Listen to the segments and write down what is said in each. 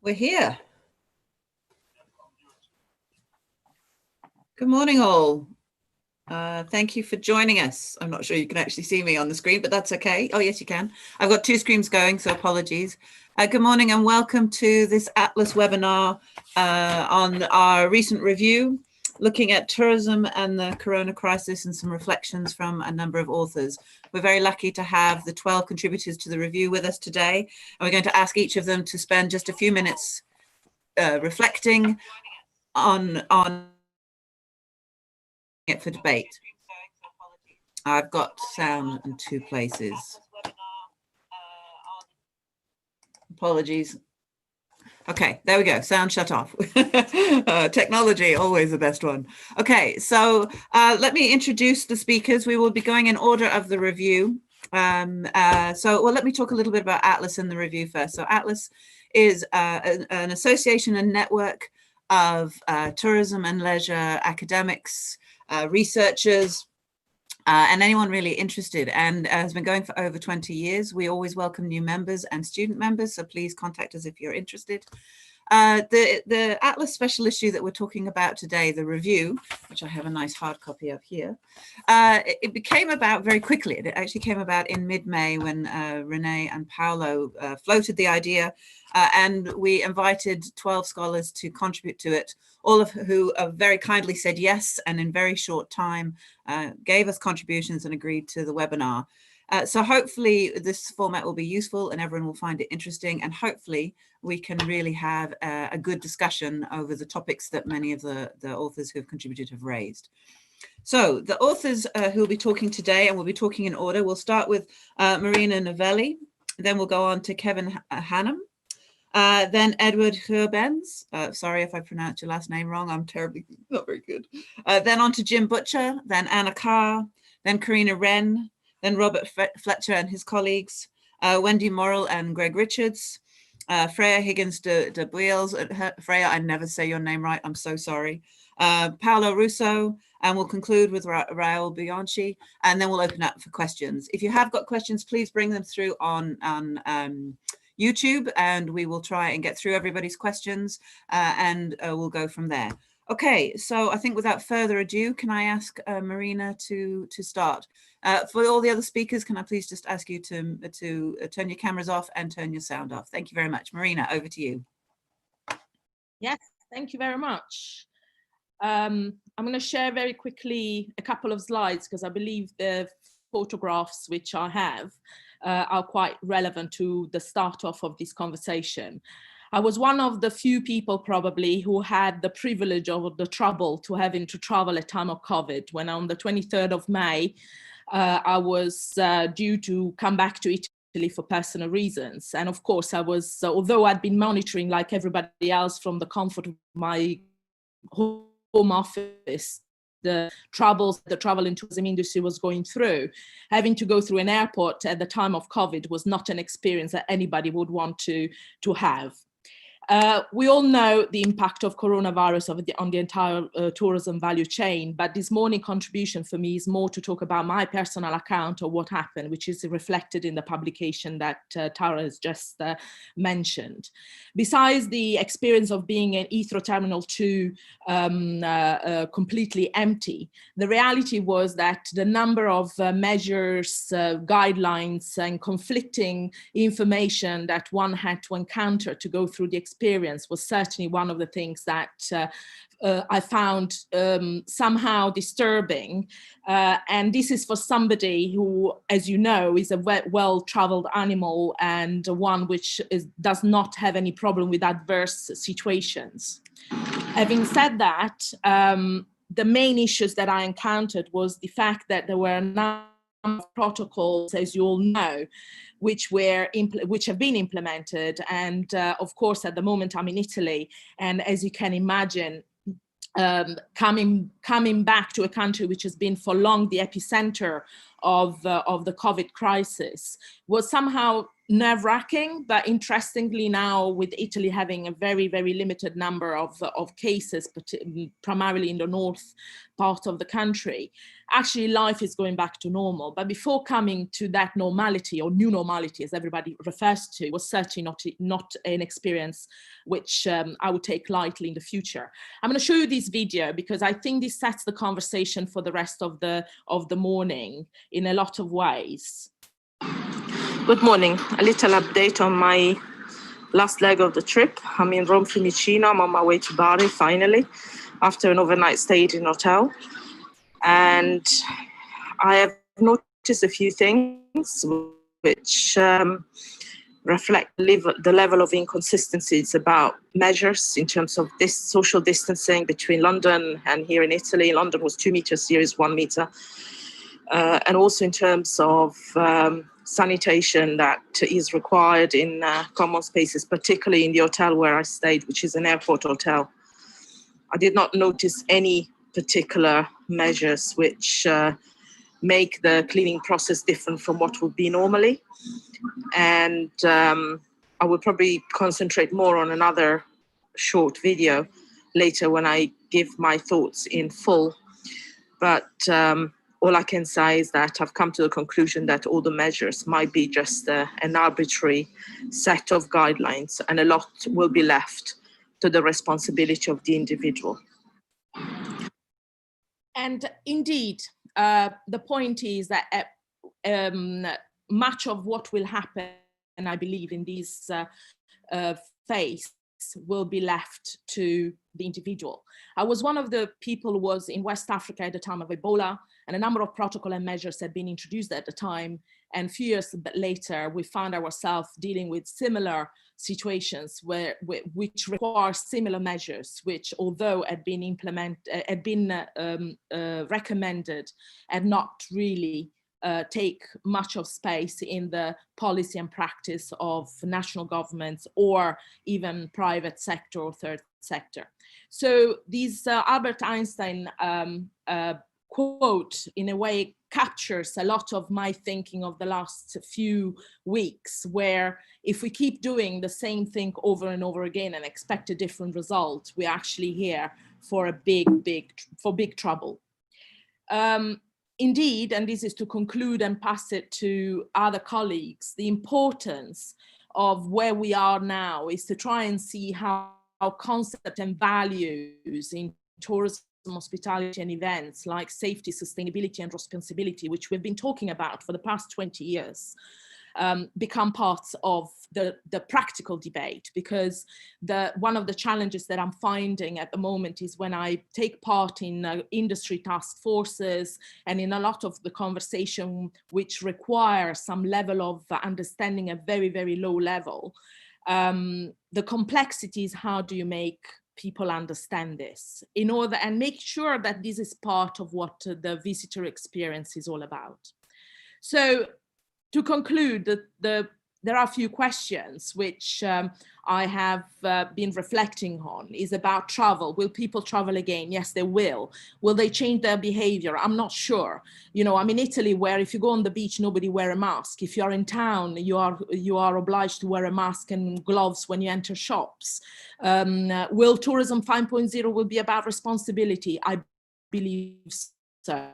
We're here. Good morning, all. Thank you for joining us. I'm not sure you can actually see me on the screen, but that's okay. Oh, yes, you can. I've got two screens going, so apologies. Good morning and welcome to this Atlas webinar on our recent review, looking at tourism and the corona crisis and some reflections from a number of authors. We're very lucky to have the 12 contributors to the review with us today, and we're going to ask each of them to spend just a few minutes reflecting on it for debate. I've got sound in two places. Apologies. Okay, there we go. Sound shut off. Technology, always the best one. Okay, so let me introduce the speakers. We will be going in order of the review. Let me talk a little bit about Atlas and the review first. So Atlas is an association and network of tourism and leisure academics, researchers, and anyone really interested, and has been going for over 20 years. We always welcome new members and student members, so please contact us if you're interested. The Atlas special issue that we're talking about today, the review, which I have a nice hard copy of here, it became about very quickly. It actually came about in mid-May when Renee and Paolo floated the idea, and we invited 12 scholars to contribute to it, all of who very kindly said yes, and in very short time gave us contributions and agreed to the webinar. So hopefully this format will be useful and everyone will find it interesting, and hopefully we can really have a good discussion over the topics that many of the authors who have contributed have raised. So the authors who will be talking today, and we'll be talking in order, we'll start with Marina Novelli, then we'll go on to Kevin Hannum, then Edward Herbens, sorry if I pronounced your last name wrong, I'm terribly, not very good. Then on to Jim Butcher, then Anna Carr, then Karina Wren, then Robert Fletcher and his colleagues, Wendy Morrill and Greg Richards, Freya Higgins de Buils. Freya, I never say your name right, I'm so sorry. Paolo Russo, and we'll conclude with Raul Bianchi, and then we'll open up for questions. If you have got questions, please bring them through on YouTube, and we will try and get through everybody's questions, and we'll go from there. Okay, so I think without further ado, can I ask Marina to start? For all the other speakers, can I please just ask you to turn your cameras off and turn your sound off? Thank you very much. Marina, over to you. Yes, thank you very much. I'm going to share very quickly a couple of slides because I believe the photographs which I have are quite relevant to the start off of this conversation. I was one of the few people probably who had the privilege or the trouble to having to travel at time of COVID, when on the 23rd of May, I was due to come back to Italy for personal reasons. And of course I was, although I'd been monitoring like everybody else from the comfort of my home office, the troubles the travel and tourism industry was going through, having to go through an airport at the time of COVID was not an experience that anybody would want to have. We all know the impact of coronavirus on the entire tourism value chain, but this morning contribution for me is more to talk about my personal account of what happened, which is reflected in the publication that Tara has just mentioned. Besides the experience of being in Heathrow Terminal 2 completely empty, the reality was that the number of measures, guidelines and conflicting information that one had to encounter to go through the experience was certainly one of the things that I found somehow disturbing. And this is for somebody who, as you know, is a well-traveled animal and one which does not have any problem with adverse situations. Having said that, the main issues that I encountered was the fact that there were a number of protocols, as you all know, which have been implemented. And of course, at the moment I'm in Italy, and as you can imagine, coming back to a country which has been for long the epicenter of the COVID crisis was somehow nerve-wracking, but interestingly now with Italy having a very, very limited number of cases, but primarily in the north part of the country, actually life is going back to normal. But before coming to that normality, or new normality as everybody refers to, was certainly not an experience which I would take lightly in the future. I'm going to show you this video because I think this sets the conversation for the rest of the morning in a lot of ways. Good morning. A little update on my last leg of the trip. I'm in Rome Fiumicino. I'm on my way to Bari finally, after an overnight stay in a hotel. And I have noticed a few things which reflect the level of inconsistencies about measures in terms of this social distancing between London and here in Italy. London was 2 meters, here is 1 meter. And also in terms of sanitation that is required in common spaces, particularly in the hotel where I stayed, which is an airport hotel. I did not notice any particular measures which make the cleaning process different from what would be normally. And I will probably concentrate more on another short video later when I give my thoughts in full. But all I can say is that I've come to the conclusion that all the measures might be just an arbitrary set of guidelines, and a lot will be left to the responsibility of the individual. And indeed, the point is that much of what will happen, and I believe in this phase, will be left to the individual. I was one of the people who was in West Africa at the time of Ebola, and a number of protocol and measures had been introduced at the time. And a few years later, we found ourselves dealing with similar situations which require similar measures, which, although had been recommended, had not really take much of space in the policy and practice of national governments or even private sector or third sector. So this Albert Einstein quote, in a way, captures a lot of my thinking of the last few weeks, where if we keep doing the same thing over and over again and expect a different result, we're actually here for a big trouble. Indeed, and this is to conclude and pass it to other colleagues, the importance of where we are now is to try and see how concept and values in tourism, hospitality and events like safety, sustainability and responsibility, which we've been talking about for the past 20 years, become parts of the practical debate. Because one of the challenges that I'm finding at the moment is when I take part in industry task forces and in a lot of the conversation which require some level of understanding at very, very low level, the complexity is how do you make people understand this in order and make sure that this is part of what the visitor experience is all about. So to conclude, there are a few questions which I have been reflecting on. Is about travel. Will people travel again? Yes, they will. Will they change their behavior? I'm not sure. You know, I'm in Italy, where if you go on the beach, nobody wear a mask. If you're in town, you are obliged to wear a mask and gloves when you enter shops. Will tourism 5.0 will be about responsibility? I believe so.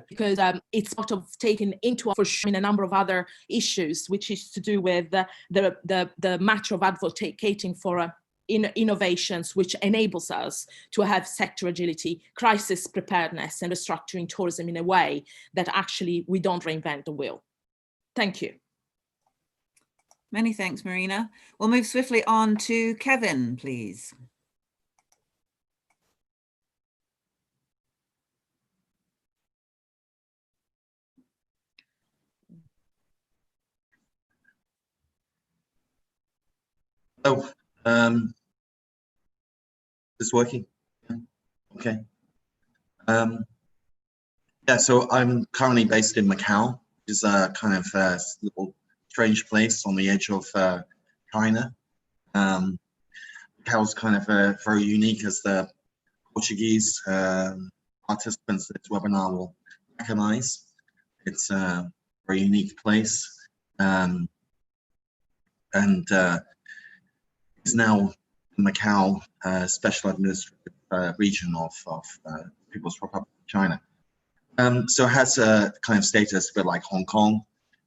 Because it's sort of taken into for sure in a number of other issues, which is to do with the matter of advocating for innovations which enables us to have sector agility, crisis preparedness, and restructuring tourism in a way that actually we don't reinvent the wheel. Thank you. Many thanks, Marina. We'll move swiftly on to Kevin, please. Oh, it's working. Okay. Yeah, so I'm currently based in Macau, which is a kind of little strange place on the edge of China. Macau's kind of very unique, as the Portuguese participants in this webinar will recognize. It's a very unique place, and is now Macau special administrative region of People's Republic of China. So it has a kind of status a bit like Hong Kong.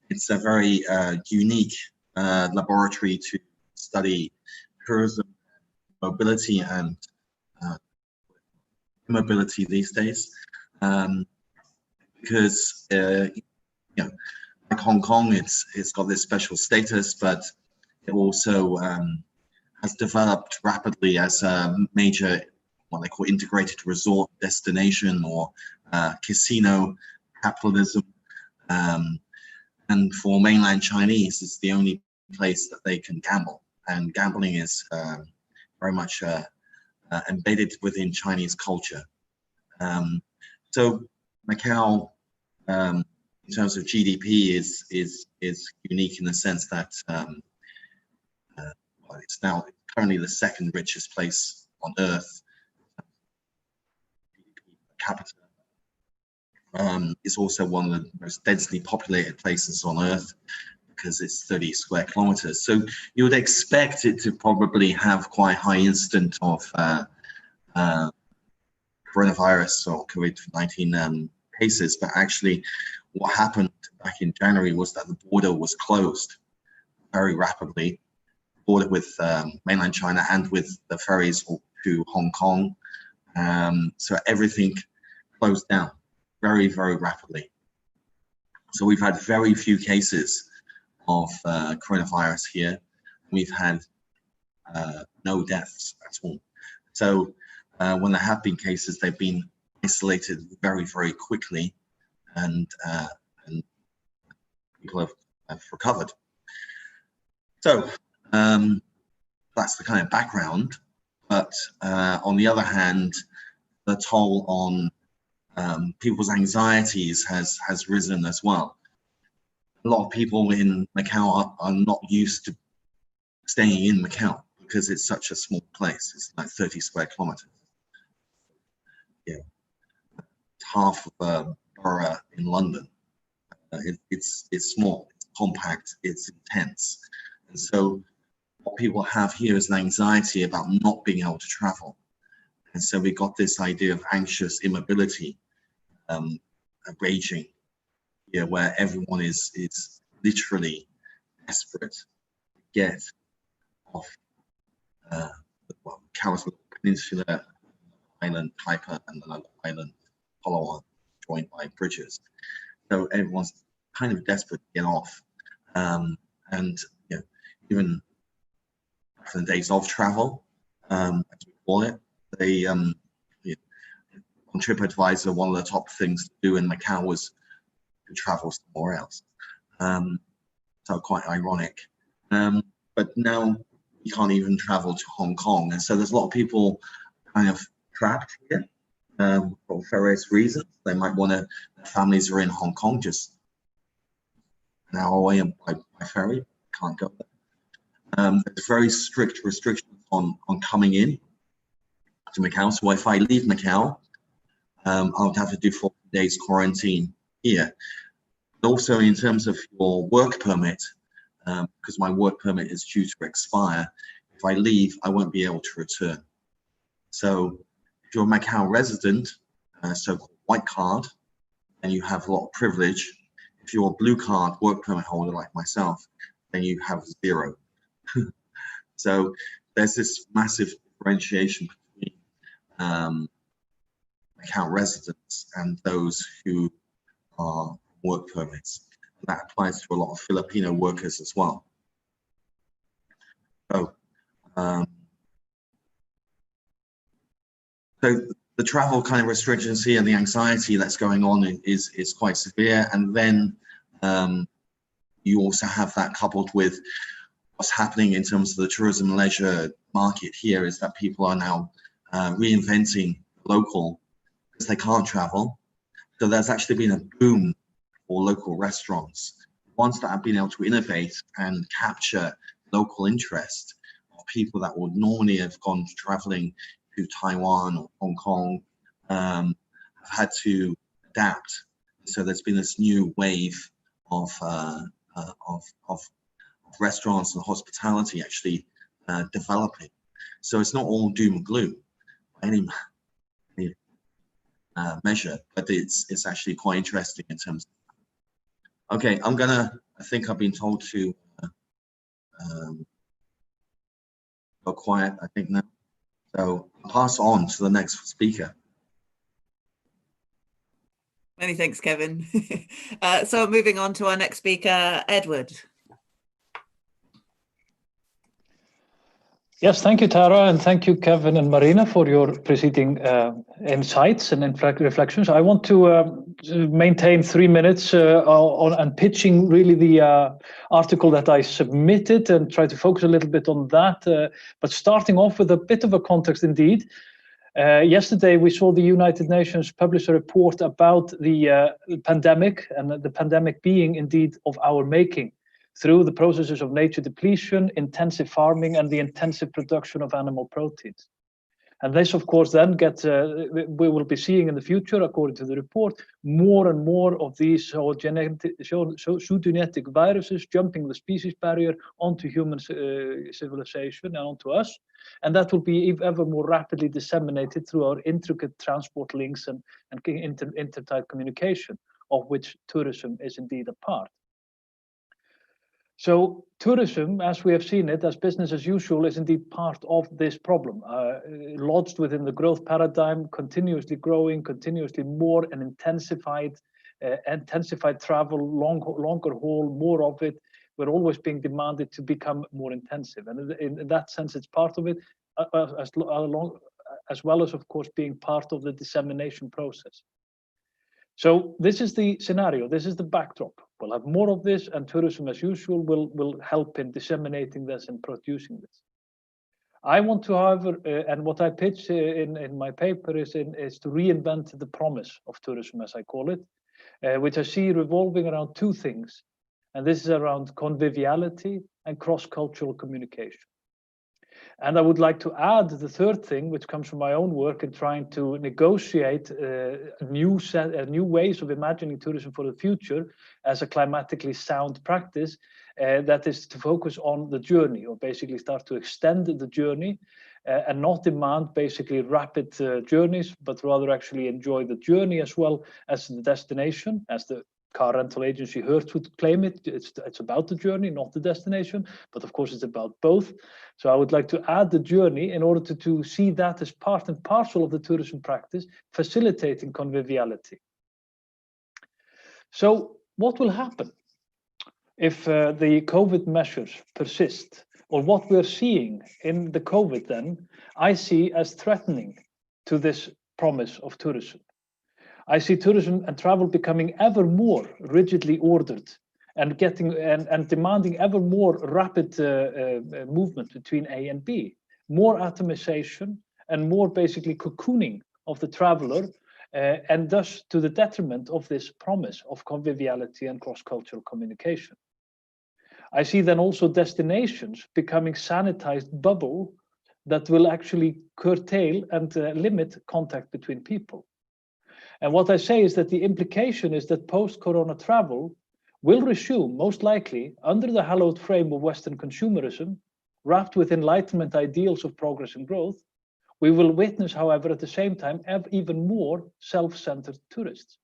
It's a very unique laboratory to study tourism, mobility, and immobility these days, because like Hong Kong, it's got this special status, but it also has developed rapidly as a major, what they call integrated resort destination, or casino capitalism. And for mainland Chinese, it's the only place that they can gamble, and gambling is very much embedded within Chinese culture. So Macau, in terms of GDP, is unique in the sense that well, it's now currently the second richest place on earth. GDP per capita. It's also one of the most densely populated places on earth, because it's 30 square kilometers. So you would expect it to probably have quite high incidence of coronavirus or COVID-19 cases, but actually what happened back in January was that the border was closed very rapidly, border with mainland China and with the ferries to Hong Kong. So everything closed down very, very rapidly. So we've had very few cases of coronavirus here. We've had no deaths at all. So when there have been cases, they've been isolated very, very quickly, and people have recovered. So that's the kind of background. But on the other hand, the toll on people's anxieties has risen as well. A lot of people in Macau are not used to staying in Macau because it's such a small place. It's like 30 square kilometers. Yeah, it's half of a borough in London. It's small, it's compact, it's intense. And so what people have here is an anxiety about not being able to travel. And so we got this idea of anxious immobility raging here, where everyone is literally desperate to get off Macau's peninsula island, Kuiper, and another island, Palawan, joined by bridges. So everyone's kind of desperate to get off. And even for the days of travel, as we call it, they on TripAdvisor, one of the top things to do in Macau was to travel somewhere else. So quite ironic. But now you can't even travel to Hong Kong, and so there's a lot of people kind of trapped here for various reasons. They might want to, their families are in Hong Kong, just an hour away by ferry, can't go there. There's very strict restrictions on coming in to Macau. So if I leave Macau, I would have to do 14 days quarantine here. But also in terms of your work permit, because my work permit is due to expire, if I leave, I won't be able to return. So if you're a Macau resident, so-called white card, then you have a lot of privilege. If you're a blue card work permit holder like myself, then you have 0. So there's this massive differentiation between Macau residents and those who are work permits. That applies to a lot of Filipino workers as well. So, so the travel kind of restrictions here and the anxiety that's going on is quite severe. And then you also have that coupled with what's happening in terms of the tourism and leisure market here, is that people are now reinventing local because they can't travel. So there's actually been a boom for local restaurants, ones that have been able to innovate and capture local interest of people that would normally have gone traveling to Taiwan or Hong Kong have had to adapt. So there's been this new wave of restaurants and hospitality actually developing. So it's not all doom and gloom by any measure, but it's actually quite interesting in terms of. Okay, I think I've been told to go quiet, I think now. So I'll pass on to the next speaker. Many thanks, Kevin. So moving on to our next speaker, Edward. Yes, thank you, Tara, and thank you, Kevin and Marina, for your preceding insights and reflections. I want to maintain 3 minutes on pitching really the article that I submitted and try to focus a little bit on that. But starting off with a bit of a context indeed. Yesterday, we saw the United Nations publish a report about the pandemic, and the pandemic being indeed of our making, through the processes of nature depletion, intensive farming, and the intensive production of animal proteins. And this, of course, then gets, we will be seeing in the future, according to the report, more and more of these zoonotic viruses jumping the species barrier onto human civilization and onto us. And that will be ever more rapidly disseminated through our intricate transport links and intertype communication, of which tourism is indeed a part. So tourism, as we have seen it, as business as usual, is indeed part of this problem, lodged within the growth paradigm, continuously growing, continuously more and intensified travel, longer haul, more of it. We're always being demanded to become more intensive. And in that sense, it's part of it, as well as, of course, being part of the dissemination process. So this is the scenario, this is the backdrop. We'll have more of this, and tourism as usual will help in disseminating this and producing this. I want to, however, and what I pitch in my paper is to reinvent the promise of tourism, as I call it, which I see revolving around two things. And this is around conviviality and cross-cultural communication. And I would like to add the third thing, which comes from my own work in trying to negotiate new ways of imagining tourism for the future as a climatically sound practice, that is to focus on the journey, or basically start to extend the journey and not demand basically rapid journeys, but rather actually enjoy the journey as well as the destination, as the car rental agency Hertz would claim it. It's about the journey, not the destination, but of course it's about both. So I would like to add the journey in order to see that as part and parcel of the tourism practice, facilitating conviviality. So what will happen if the COVID measures persist, or what we're seeing in the COVID then, I see as threatening to this promise of tourism. I see tourism and travel becoming ever more rigidly ordered and demanding ever more rapid movement between A and B, more atomization and more basically cocooning of the traveler, and thus to the detriment of this promise of conviviality and cross-cultural communication. I see then also destinations becoming sanitized bubble that will actually curtail and limit contact between people. And what I say is that the implication is that post-corona travel will resume, most likely, under the hallowed frame of Western consumerism, wrapped with Enlightenment ideals of progress and growth. We will witness, however, at the same time, even more self-centered tourists.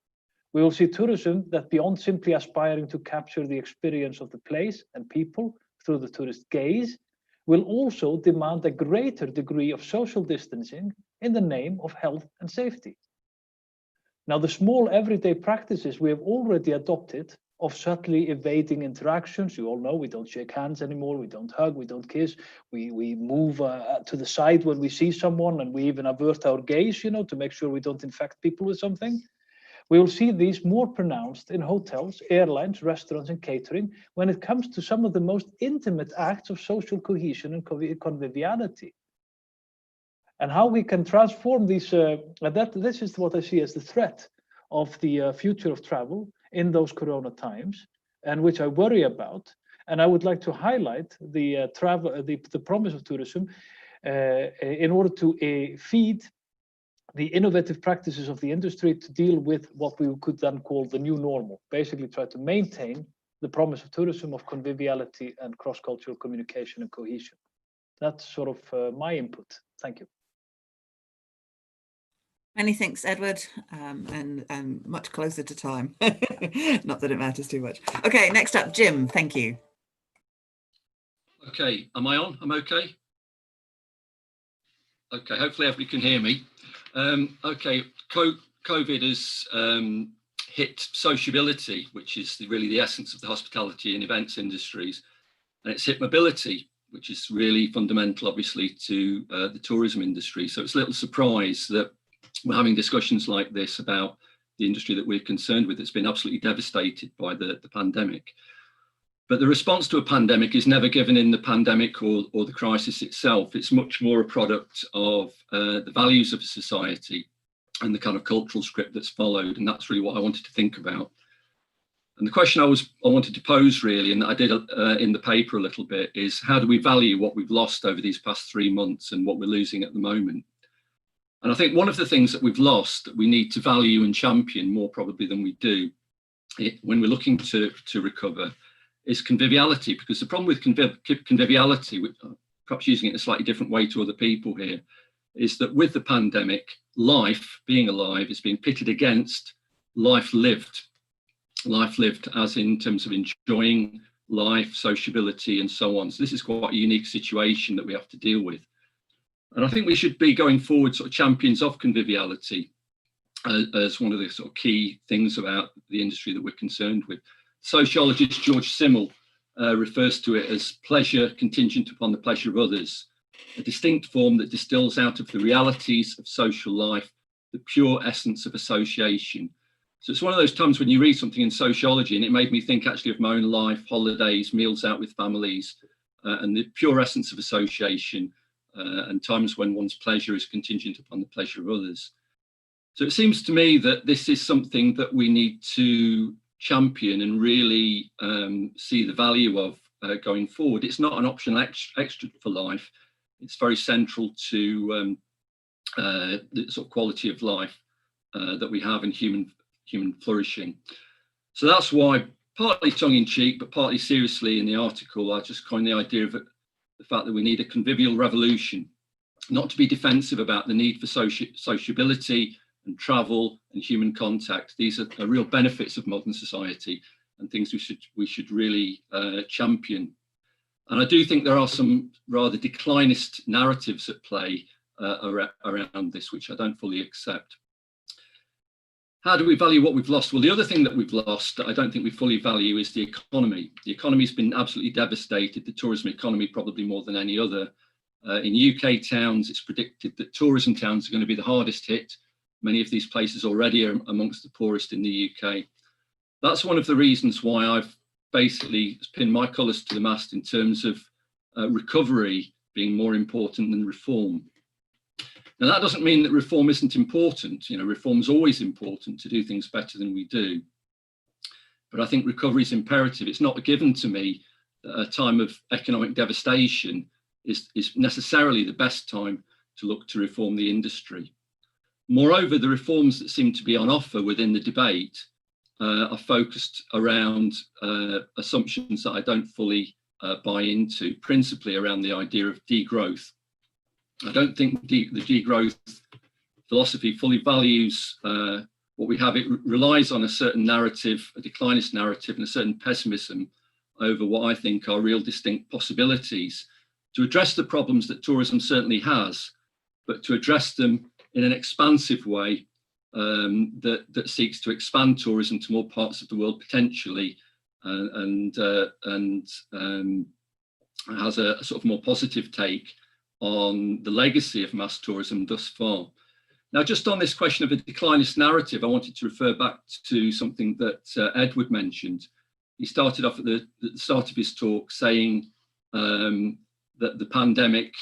We will see tourism that, beyond simply aspiring to capture the experience of the place and people through the tourist gaze, will also demand a greater degree of social distancing in the name of health and safety. Now, the small everyday practices we have already adopted of subtly evading interactions, you all know we don't shake hands anymore, we don't hug, we don't kiss, we move to the side when we see someone, and we even avert our gaze, to make sure we don't infect people with something. We will see these more pronounced in hotels, airlines, restaurants, and catering when it comes to some of the most intimate acts of social cohesion and conviviality. And how we can transform these, this is what I see as the threat of the future of travel in those corona times, and which I worry about. And I would like to highlight the the promise of tourism in order to feed the innovative practices of the industry to deal with what we could then call the new normal. Basically try to maintain the promise of tourism of conviviality and cross-cultural communication and cohesion. That's sort of my input. Thank you. Many thanks, Edward, and much closer to time. Not that it matters too much. Okay, next up, Jim, thank you. Okay, am I on? I'm okay? Okay, hopefully everybody can hear me. Okay, COVID has hit sociability, which is really the essence of the hospitality and events industries, and it's hit mobility, which is really fundamental, obviously, to the tourism industry. So it's a little surprise that we're having discussions like this about the industry that we're concerned with. It's been absolutely devastated by the pandemic. But the response to a pandemic is never given in the pandemic or the crisis itself. It's much more a product of the values of a society and the kind of cultural script that's followed. And that's really what I wanted to think about. And the question I wanted to pose really, and that I did in the paper a little bit, is how do we value what we've lost over these past 3 months and what we're losing at the moment? And I think one of the things that we've lost that we need to value and champion more probably than we do when we're looking to recover is conviviality, because the problem with conviviality, perhaps using it in a slightly different way to other people here, is that with the pandemic, life, being alive, is being pitted against life lived. Life lived as in terms of enjoying life, sociability, and so on. So this is quite a unique situation that we have to deal with. And I think we should be going forward sort of champions of conviviality as one of the sort of key things about the industry that we're concerned with. Sociologist George Simmel refers to it as pleasure contingent upon the pleasure of others, a distinct form that distills out of the realities of social life the pure essence of association. So it's one of those times when you read something in sociology, and it made me think actually of my own life, holidays, meals out with families, and the pure essence of association, and times when one's pleasure is contingent upon the pleasure of others. So it seems to me that this is something that we need to champion and really see the value of going forward. It's not an optional extra for life. It's very central to the sort of quality of life that we have in human flourishing. So that's why, partly tongue-in-cheek, but partly seriously in the article, I just coined the idea of the fact that we need a convivial revolution, not to be defensive about the need for sociability and travel and human contact. These are real benefits of modern society and things we should really champion. And I do think there are some rather declinist narratives at play around this, which I don't fully accept. How do we value what we've lost? Well, the other thing that we've lost that I don't think we fully value is the economy. The economy's been absolutely devastated, the tourism economy probably more than any other. In UK towns, it's predicted that tourism towns are going to be the hardest hit. Many of these places already are amongst the poorest in the UK. That's one of the reasons why I've basically pinned my colours to the mast in terms of recovery being more important than reform. Now, that doesn't mean that reform isn't important. You know, reform's always important to do things better than we do. But I think recovery is imperative. It's not given to me that a time of economic devastation is necessarily the best time to look to reform the industry. Moreover, the reforms that seem to be on offer within the debate are focused around assumptions that I don't fully buy into, principally around the idea of degrowth. I don't think the degrowth philosophy fully values what we have. It relies on a certain narrative, a declinist narrative, and a certain pessimism over what I think are real distinct possibilities to address the problems that tourism certainly has, but to address them in an expansive way that seeks to expand tourism to more parts of the world potentially, and has a sort of more positive take on the legacy of mass tourism thus far. Now, just on this question of a declinist narrative, I wanted to refer back to something that Edward mentioned. He started off at the start of his talk saying that the pandemic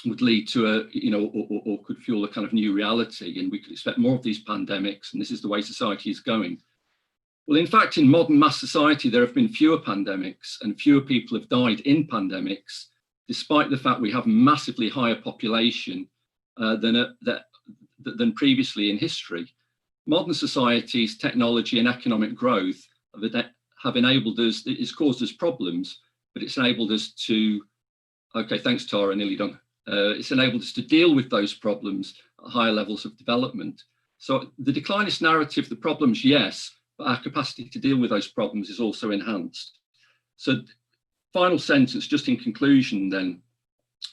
would lead to a, or could fuel a kind of new reality, and we could expect more of these pandemics, and this is the way society is going. Well, in fact, in modern mass society, there have been fewer pandemics and fewer people have died in pandemics, despite the fact we have massively higher population than previously in history. Modern society's technology and economic growth have enabled us, it's caused us problems, but it's enabled us to, okay, thanks Tara, nearly done. It's enabled us to deal with those problems at higher levels of development. So the declinist narrative, the problems, yes, but our capacity to deal with those problems is also enhanced. So final sentence, just in conclusion then,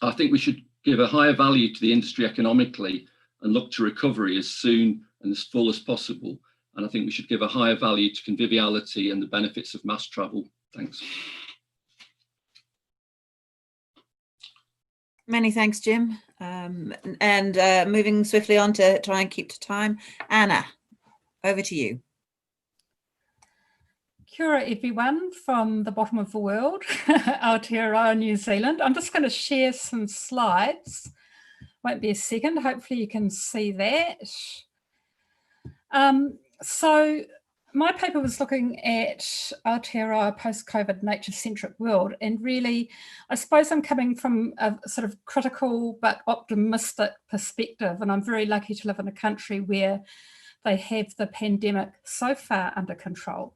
I think we should give a higher value to the industry economically and look to recovery as soon and as full as possible. And I think we should give a higher value to conviviality and the benefits of mass travel. Thanks. Many thanks, Jim. Moving swiftly on to try and keep to time. Anna, over to you. Kia ora everyone from the bottom of the world, Aotearoa, New Zealand. I'm just going to share some slides. Won't be a second, hopefully you can see that. So my paper was looking at Aotearoa post-COVID nature-centric world, and really, I suppose I'm coming from a sort of critical but optimistic perspective, and I'm very lucky to live in a country where they have the pandemic so far under control.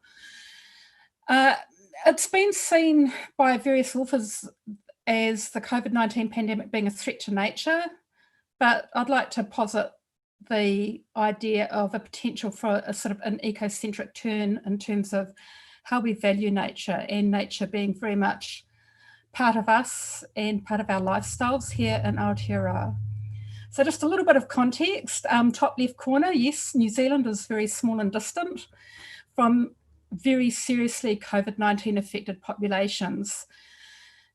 It's been seen by various authors as the COVID-19 pandemic being a threat to nature, but I'd like to posit the idea of a potential for a sort of an ecocentric turn in terms of how we value nature, and nature being very much part of us and part of our lifestyles here in Aotearoa. So just a little bit of context, top left corner, yes, New Zealand is very small and distant from very seriously COVID-19 affected populations.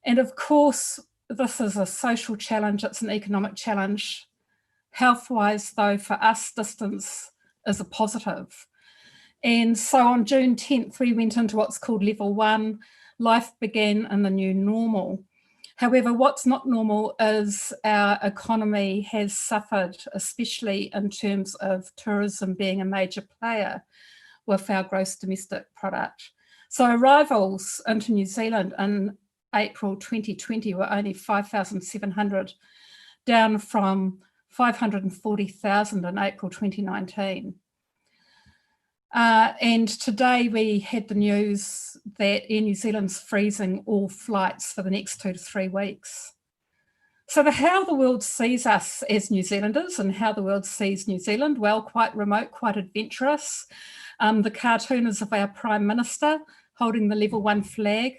And of course, this is a social challenge, it's an economic challenge. Health-wise, though, for us, distance is a positive. And so on June 10th, we went into what's called level 1. Life began in the new normal. However, what's not normal is our economy has suffered, especially in terms of tourism being a major player with our gross domestic product. So arrivals into New Zealand in April 2020 were only 5,700, down from 540,000 in April 2019. And today we had the news that Air New Zealand's freezing all flights for the next 2 to 3 weeks. So how the world sees us as New Zealanders and how the world sees New Zealand, well, quite remote, quite adventurous. The cartoon is of our Prime Minister holding the level 1 flag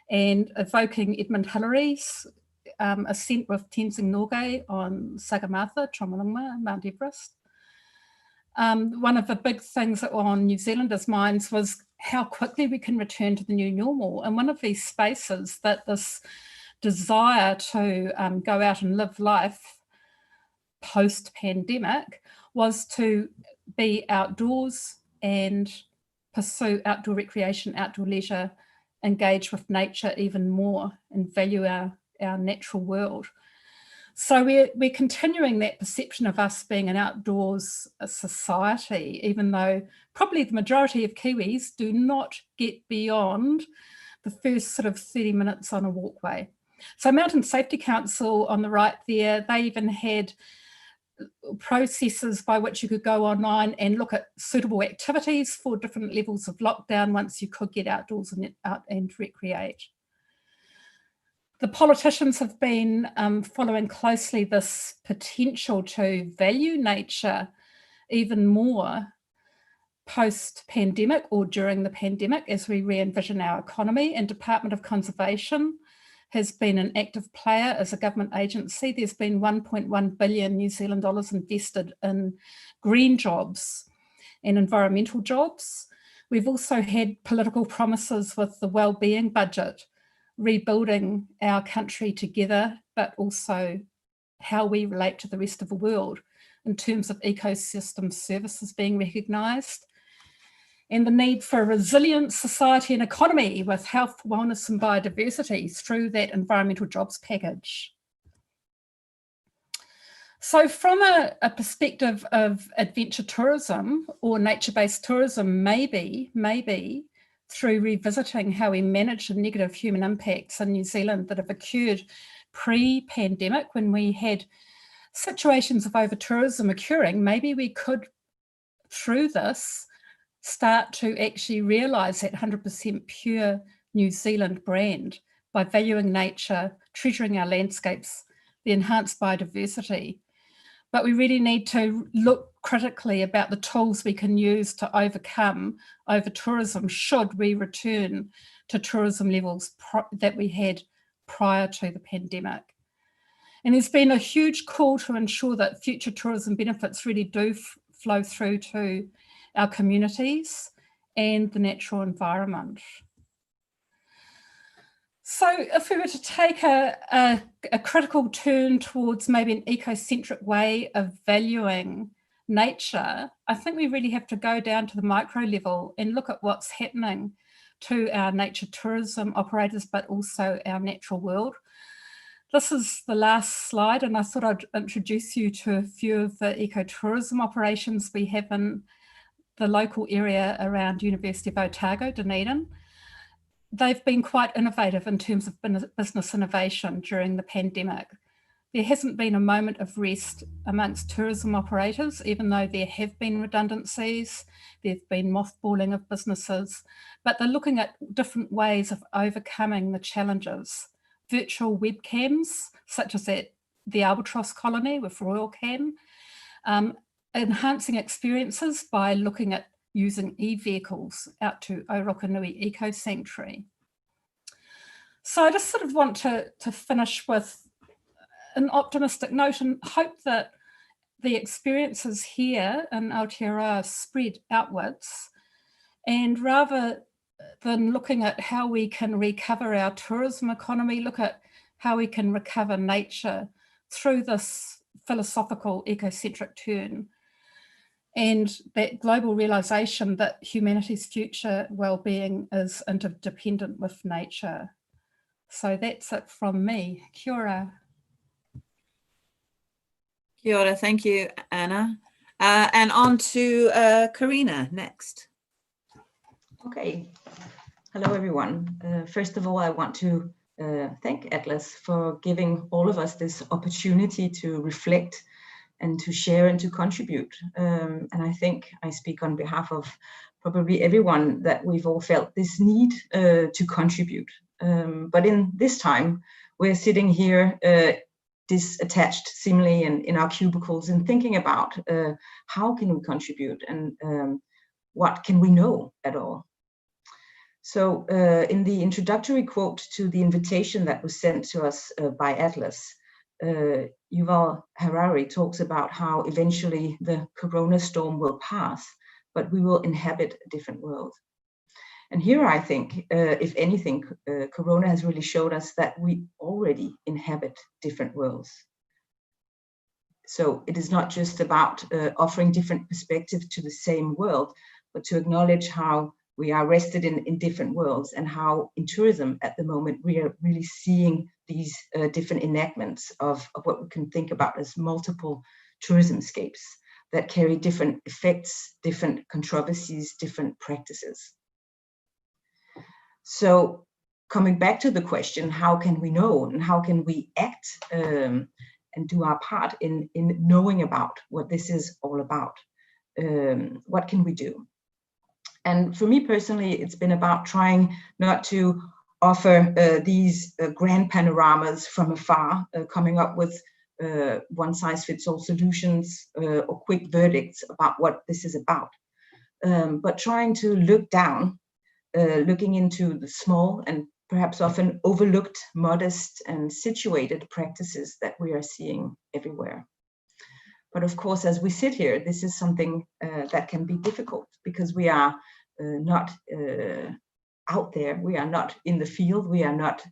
and evoking Edmund Hillary's ascent with Tenzing Norgay on Sagarmatha, Tromalungma, Mount Everest. One of the big things that were on New Zealanders' minds was how quickly we can return to the new normal. And one of these spaces that this desire to go out and live life post-pandemic was to be outdoors and pursue outdoor recreation, outdoor leisure, engage with nature even more and value our natural world. So we're continuing that perception of us being an outdoors society, even though probably the majority of Kiwis do not get beyond the first sort of 30 minutes on a walkway. So Mountain Safety Council on the right there, they even had processes by which you could go online and look at suitable activities for different levels of lockdown once you could get outdoors and out and recreate. The politicians have been following closely this potential to value nature even more post-pandemic or during the pandemic as we re-envision our economy, and Department of Conservation has been an active player as a government agency. There's been 1.1 billion New Zealand dollars invested in green jobs and environmental jobs. We've also had political promises with the wellbeing budget, rebuilding our country together, but also how we relate to the rest of the world in terms of ecosystem services being recognised, and the need for a resilient society and economy with health, wellness and biodiversity through that environmental jobs package. So from a perspective of adventure tourism or nature-based tourism, maybe through revisiting how we manage the negative human impacts in New Zealand that have occurred pre-pandemic, when we had situations of over-tourism occurring, maybe we could, through this, start to actually realise that 100% pure New Zealand brand by valuing nature, treasuring our landscapes, the enhanced biodiversity. But we really need to look critically about the tools we can use to overcome over-tourism should we return to tourism levels that we had prior to the pandemic. And there's been a huge call to ensure that future tourism benefits really do flow through to our communities and the natural environment. So if we were to take a critical turn towards maybe an ecocentric way of valuing nature, I think we really have to go down to the micro level and look at what's happening to our nature tourism operators, but also our natural world. This is the last slide, and I thought I'd introduce you to a few of the ecotourism operations we have in the local area around University of Otago, Dunedin. They've been quite innovative in terms of business innovation during the pandemic. There hasn't been a moment of rest amongst tourism operators, even though there have been redundancies, there've been mothballing of businesses, but they're looking at different ways of overcoming the challenges. Virtual webcams, such as at the Albatross Colony with Royal Cam, enhancing experiences by looking at using e-vehicles out to Orokonui Eco Sanctuary. So I just sort of want to finish with an optimistic note and hope that the experiences here in Aotearoa spread outwards, and rather than looking at how we can recover our tourism economy, look at how we can recover nature through this philosophical ecocentric turn, and that global realisation that humanity's future well-being is interdependent with nature. So that's it from me. Kia ora. Kia ora, thank you, Anna. And on to Karina next. Okay, hello everyone. First of all, I want to thank Atlas for giving all of us this opportunity to reflect and to share and to contribute. And I think I speak on behalf of probably everyone that we've all felt this need to contribute. But in this time, we're sitting here disattached seemingly in our cubicles and thinking about how can we contribute and what can we know at all. So in the introductory quote to the invitation that was sent to us by Atlas, Yuval Harari talks about how eventually the corona storm will pass, but we will inhabit a different world. And here I think, if anything, corona has really showed us that we already inhabit different worlds. So it is not just about offering different perspectives to the same world, but to acknowledge how we are rested in different worlds, and how in tourism at the moment we are really seeing these different enactments of what we can think about as multiple tourismscapes that carry different effects, different controversies, different practices. So coming back to the question, how can we know and how can we act and do our part in knowing about what this is all about? What can we do? And for me personally, it's been about trying not to offer these grand panoramas from afar, coming up with one-size-fits-all solutions or quick verdicts about what this is about, but trying to look down, looking into the small and perhaps often overlooked, modest and situated practices that we are seeing everywhere. But of course, as we sit here, this is something that can be difficult because we are not out there. We are not in the field. We are not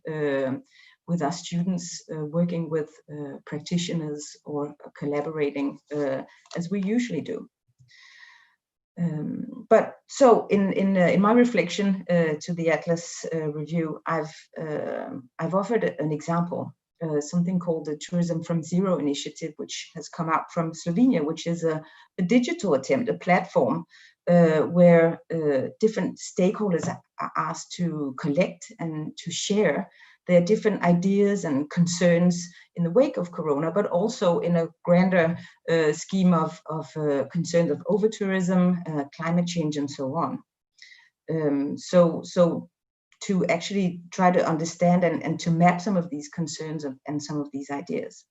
with our students working with practitioners or collaborating as we usually do. But so in my reflection to the Atlas review, I've offered an example something called the Tourism from Zero initiative, which has come out from Slovenia, which is a digital attempt, a platform where different stakeholders are asked to collect and to share their different ideas and concerns in the wake of Corona, but also in a grander scheme of concerns of over-tourism, climate change, and so on. So to actually try to understand and to map some of these concerns and some of these ideas.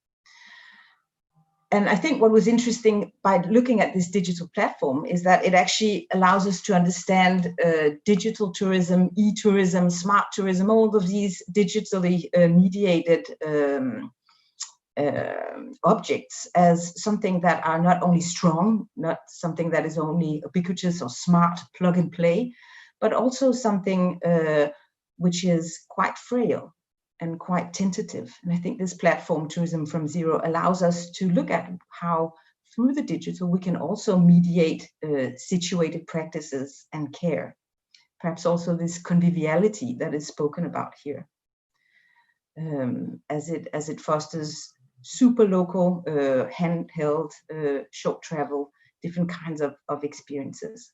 And I think what was interesting by looking at this digital platform is that it actually allows us to understand digital tourism, e-tourism, smart tourism, all of these digitally mediated objects as something that are not only strong, not something that is only ubiquitous or smart, plug and play, but also something which is quite frail and quite tentative. And I think this platform, Tourism from Zero, allows us to look at how through the digital we can also mediate situated practices and care. Perhaps also this conviviality that is spoken about here, as it fosters super local, handheld, short travel, different kinds of experiences.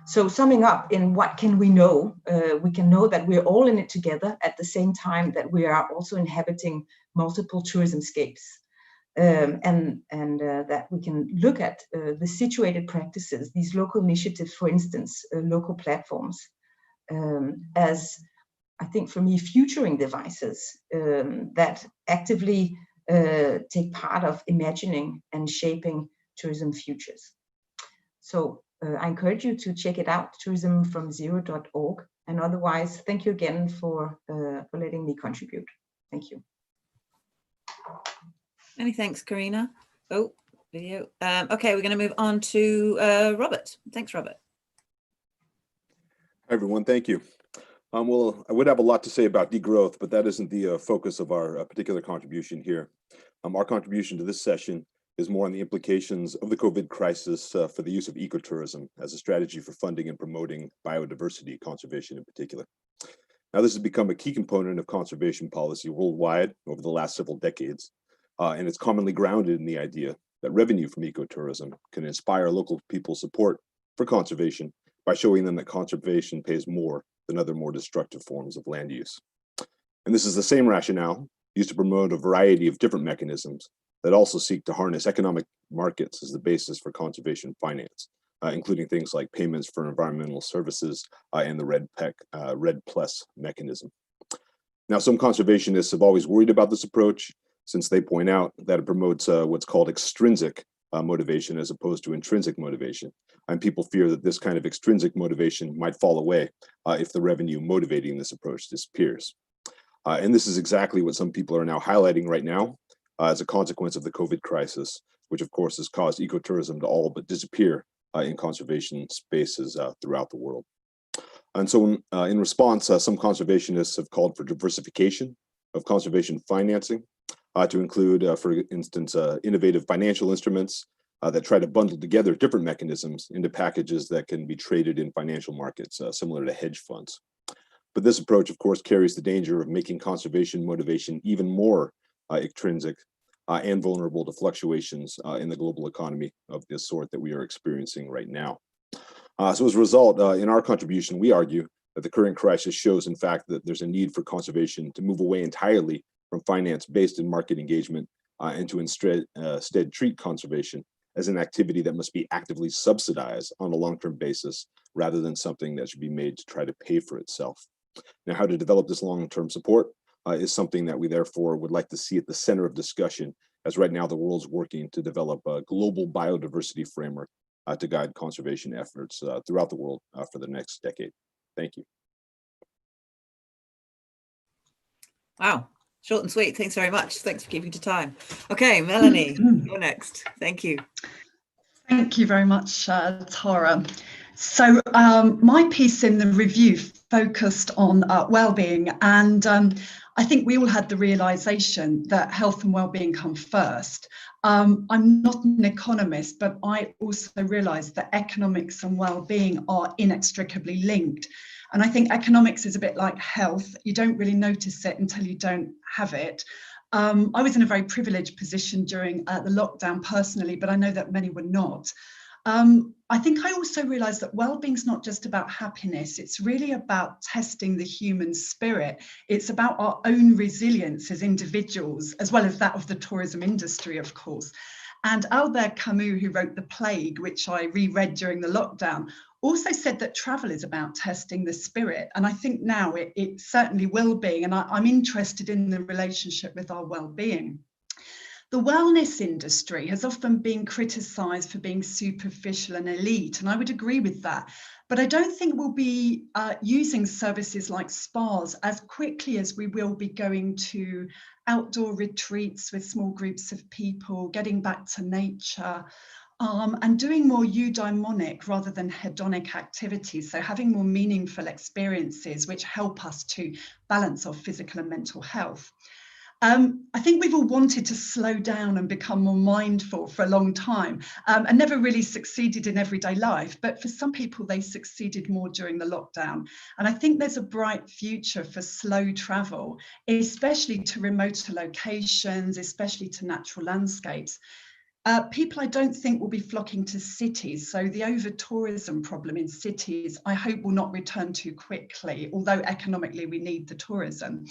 So summing up, in what can we know? We can know that we're all in it together at the same time that we are also inhabiting multiple tourism scapes, and that we can look at the situated practices, these local initiatives, for instance, local platforms, as, I think for me, futuring devices that actively take part of imagining and shaping tourism futures. So I encourage you to check it out, tourismfromzero.org. And otherwise, thank you again for letting me contribute. Thank you. Many thanks, Karina. Oh, video. Okay, we're going to move on to Robert. Thanks, Robert. Hi, everyone. Thank you. Well, I would have a lot to say about degrowth, but that isn't the focus of our particular contribution here. Our contribution to this session is more on the implications of the COVID crisis for the use of ecotourism as a strategy for funding and promoting biodiversity conservation in particular. Now, this has become a key component of conservation policy worldwide over the last several decades, and it's commonly grounded in the idea that revenue from ecotourism can inspire local people's support for conservation by showing them that conservation pays more than other more destructive forms of land use. And this is the same rationale used to promote a variety of different mechanisms that also seek to harness economic markets as the basis for conservation finance, including things like payments for environmental services and the REDD+ mechanism. Now, some conservationists have always worried about this approach, since they point out that it promotes what's called extrinsic motivation as opposed to intrinsic motivation. And people fear that this kind of extrinsic motivation might fall away if the revenue motivating this approach disappears. And this is exactly what some people are now highlighting right now as a consequence of the COVID crisis, which of course has caused ecotourism to all but disappear in conservation spaces throughout the world. And so in response, some conservationists have called for diversification of conservation financing to include, for instance, innovative financial instruments that try to bundle together different mechanisms into packages that can be traded in financial markets, similar to hedge funds. But this approach, of course, carries the danger of making conservation motivation even more extrinsic and vulnerable to fluctuations in the global economy of this sort that we are experiencing right now. So as a result, in our contribution, we argue that the current crisis shows, in fact, that there's a need for conservation to move away entirely from finance based in market engagement and to instead treat conservation as an activity that must be actively subsidized on a long-term basis rather than something that should be made to try to pay for itself. Now, how to develop this long-term support is something that we therefore would like to see at the center of discussion, as right now the world's working to develop a global biodiversity framework to guide conservation efforts throughout the world for the next decade. Thank you. Wow, short and sweet. Thanks very much. Thanks for keeping to time. Okay, Melanie, you're next. Thank you. Thank you very much, Tara. So my piece in the review focused on well-being, and I think we all had the realization that health and well-being come first. I'm not an economist, but I also realized that economics and well-being are inextricably linked. And I think economics is a bit like health. You don't really notice it until you don't have it. I was in a very privileged position during the lockdown personally, but I know that many were not. I think I also realized that well-being is not just about happiness. It's really about testing the human spirit. It's about our own resilience as individuals, as well as that of the tourism industry, of course. And Albert Camus, who wrote The Plague, which I reread during the lockdown, also said that travel is about testing the spirit. And I think now it certainly will be. And I'm interested in the relationship with our well-being. The wellness industry has often been criticised for being superficial and elite, and I would agree with that. But I don't think we'll be using services like spas as quickly as we will be going to outdoor retreats with small groups of people, getting back to nature, and doing more eudaimonic rather than hedonic activities. So having more meaningful experiences which help us to balance our physical and mental health. I think we've all wanted to slow down and become more mindful for a long time, and never really succeeded in everyday life. But for some people, they succeeded more during the lockdown. And I think there's a bright future for slow travel, especially to remote locations, especially to natural landscapes. People I don't think will be flocking to cities. So the over-tourism problem in cities, I hope will not return too quickly, although economically we need the tourism.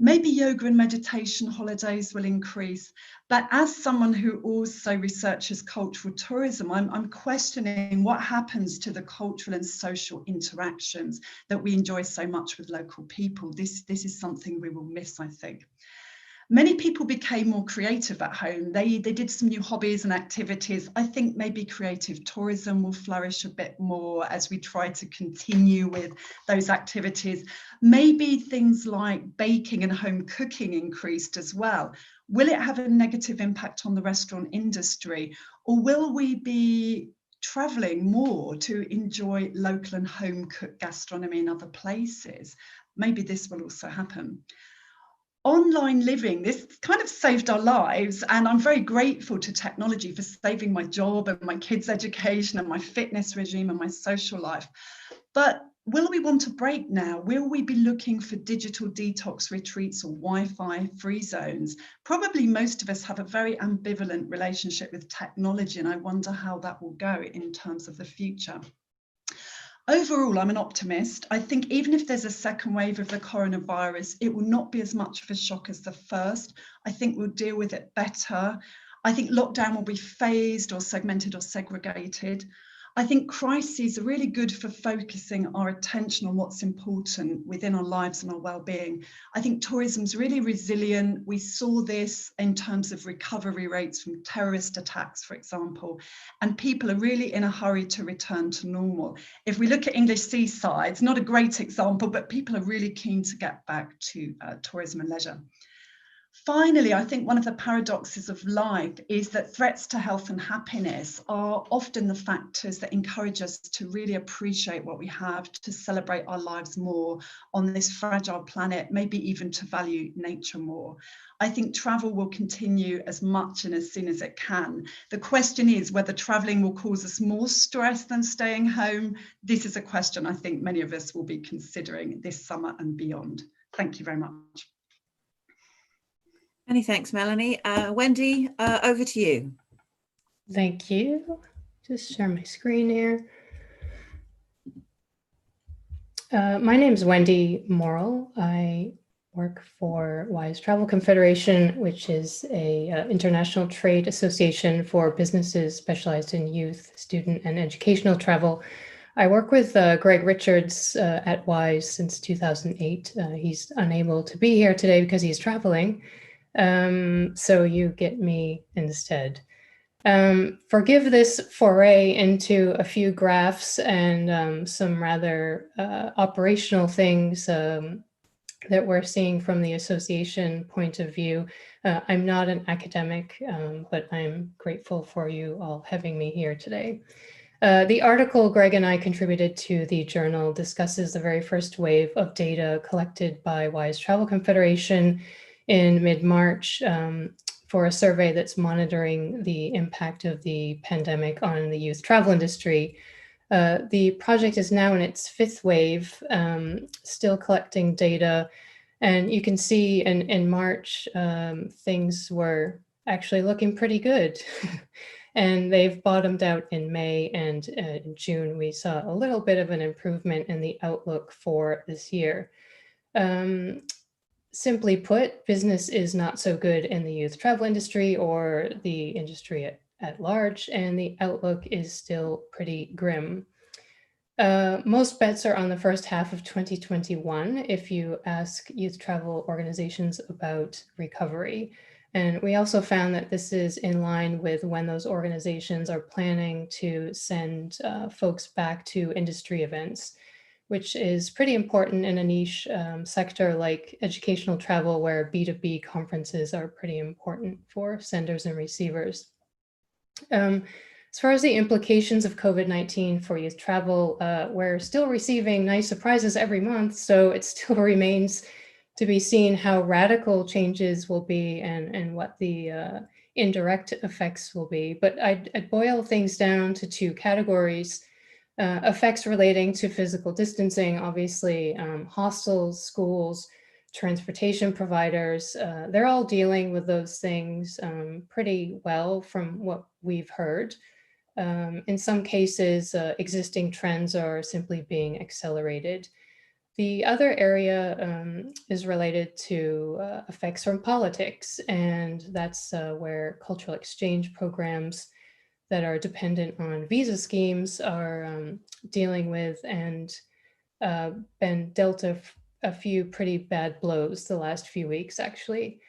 Maybe yoga and meditation holidays will increase, but as someone who also researches cultural tourism, I'm questioning what happens to the cultural and social interactions that we enjoy so much with local people. This is something we will miss, I think. Many people became more creative at home. They did some new hobbies and activities. I think maybe creative tourism will flourish a bit more as we try to continue with those activities. Maybe things like baking and home cooking increased as well. Will it have a negative impact on the restaurant industry, or will we be traveling more to enjoy local and home cooked gastronomy in other places? Maybe this will also happen. Online living, this kind of saved our lives, and I'm very grateful to technology for saving my job and my kids' education and my fitness regime and my social life. But will we want a break now? Will we be looking for digital detox retreats or Wi-Fi free zones? Probably most of us have a very ambivalent relationship with technology, and I wonder how that will go in terms of the future. Overall, I'm an optimist. I think even if there's a second wave of the coronavirus, it will not be as much of a shock as the first. I think we'll deal with it better. I think lockdown will be phased or segmented or segregated. I think crises are really good for focusing our attention on what's important within our lives and our well-being. I think tourism's really resilient. We saw this in terms of recovery rates from terrorist attacks, for example, and people are really in a hurry to return to normal. If we look at English seasides, not a great example, but people are really keen to get back to tourism and leisure. Finally, I think one of the paradoxes of life is that threats to health and happiness are often the factors that encourage us to really appreciate what we have, to celebrate our lives more on this fragile planet, maybe even to value nature more. I think travel will continue as much and as soon as it can. The question is whether traveling will cause us more stress than staying home. This is a question I think many of us will be considering this summer and beyond. Thank you very much. Many thanks, Melanie. Wendy, over to you. Thank you. Just share my screen here. My name is Wendy Morrill. I work for WISE Travel Confederation, which is a international trade association for businesses specialized in youth, student, and educational travel. I work with Greg Richards at WISE since 2008. He's unable to be here today because he's traveling. So you get me instead. Forgive this foray into a few graphs and some rather operational things that we're seeing from the association point of view. I'm not an academic, but I'm grateful for you all having me here today. The article Greg and I contributed to the journal discusses the very first wave of data collected by WISE Travel Confederation in mid-March for a survey that's monitoring the impact of the pandemic on the youth travel industry. The project is now in its 5th wave, still collecting data. And you can see in March, things were actually looking pretty good. And they've bottomed out in May, and in June, we saw a little bit of an improvement in the outlook for this year. Simply put, business is not so good in the youth travel industry or the industry at large, and the outlook is still pretty grim. Most bets are on the first half of 2021 if you ask youth travel organizations about recovery. And we also found that this is in line with when those organizations are planning to send folks back to industry events, which is pretty important in a niche sector like educational travel, where B2B conferences are pretty important for senders and receivers. As far as the implications of COVID-19 for youth travel, we're still receiving nice surprises every month, so it still remains to be seen how radical changes will be and what the indirect effects will be. But I'd boil things down to 2 categories. Effects relating to physical distancing, obviously, hostels, schools, transportation providers, they're all dealing with those things pretty well from what we've heard. In some cases, existing trends are simply being accelerated. The other area is related to effects from politics, and that's where cultural exchange programs that are dependent on visa schemes are dealing with, and been dealt a few pretty bad blows the last few weeks, actually.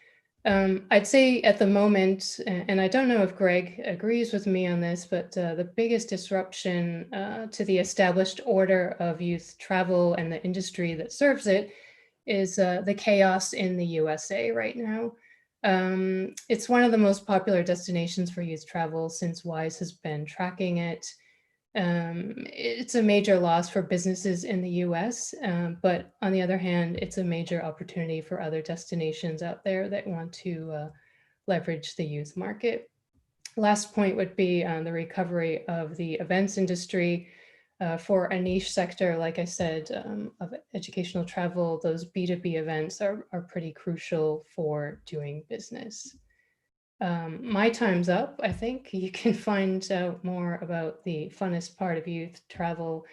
I'd say at the moment, and I don't know if Greg agrees with me on this, but the biggest disruption to the established order of youth travel and the industry that serves it is the chaos in the USA right now. It's one of the most popular destinations for youth travel since WISE has been tracking it. It's a major loss for businesses in the US, but on the other hand, it's a major opportunity for other destinations out there that want to leverage the youth market. Last point would be the recovery of the events industry. For a niche sector, like I said, of educational travel, those B2B events are pretty crucial for doing business. My time's up. I think you can find out more about the funnest part of youth travel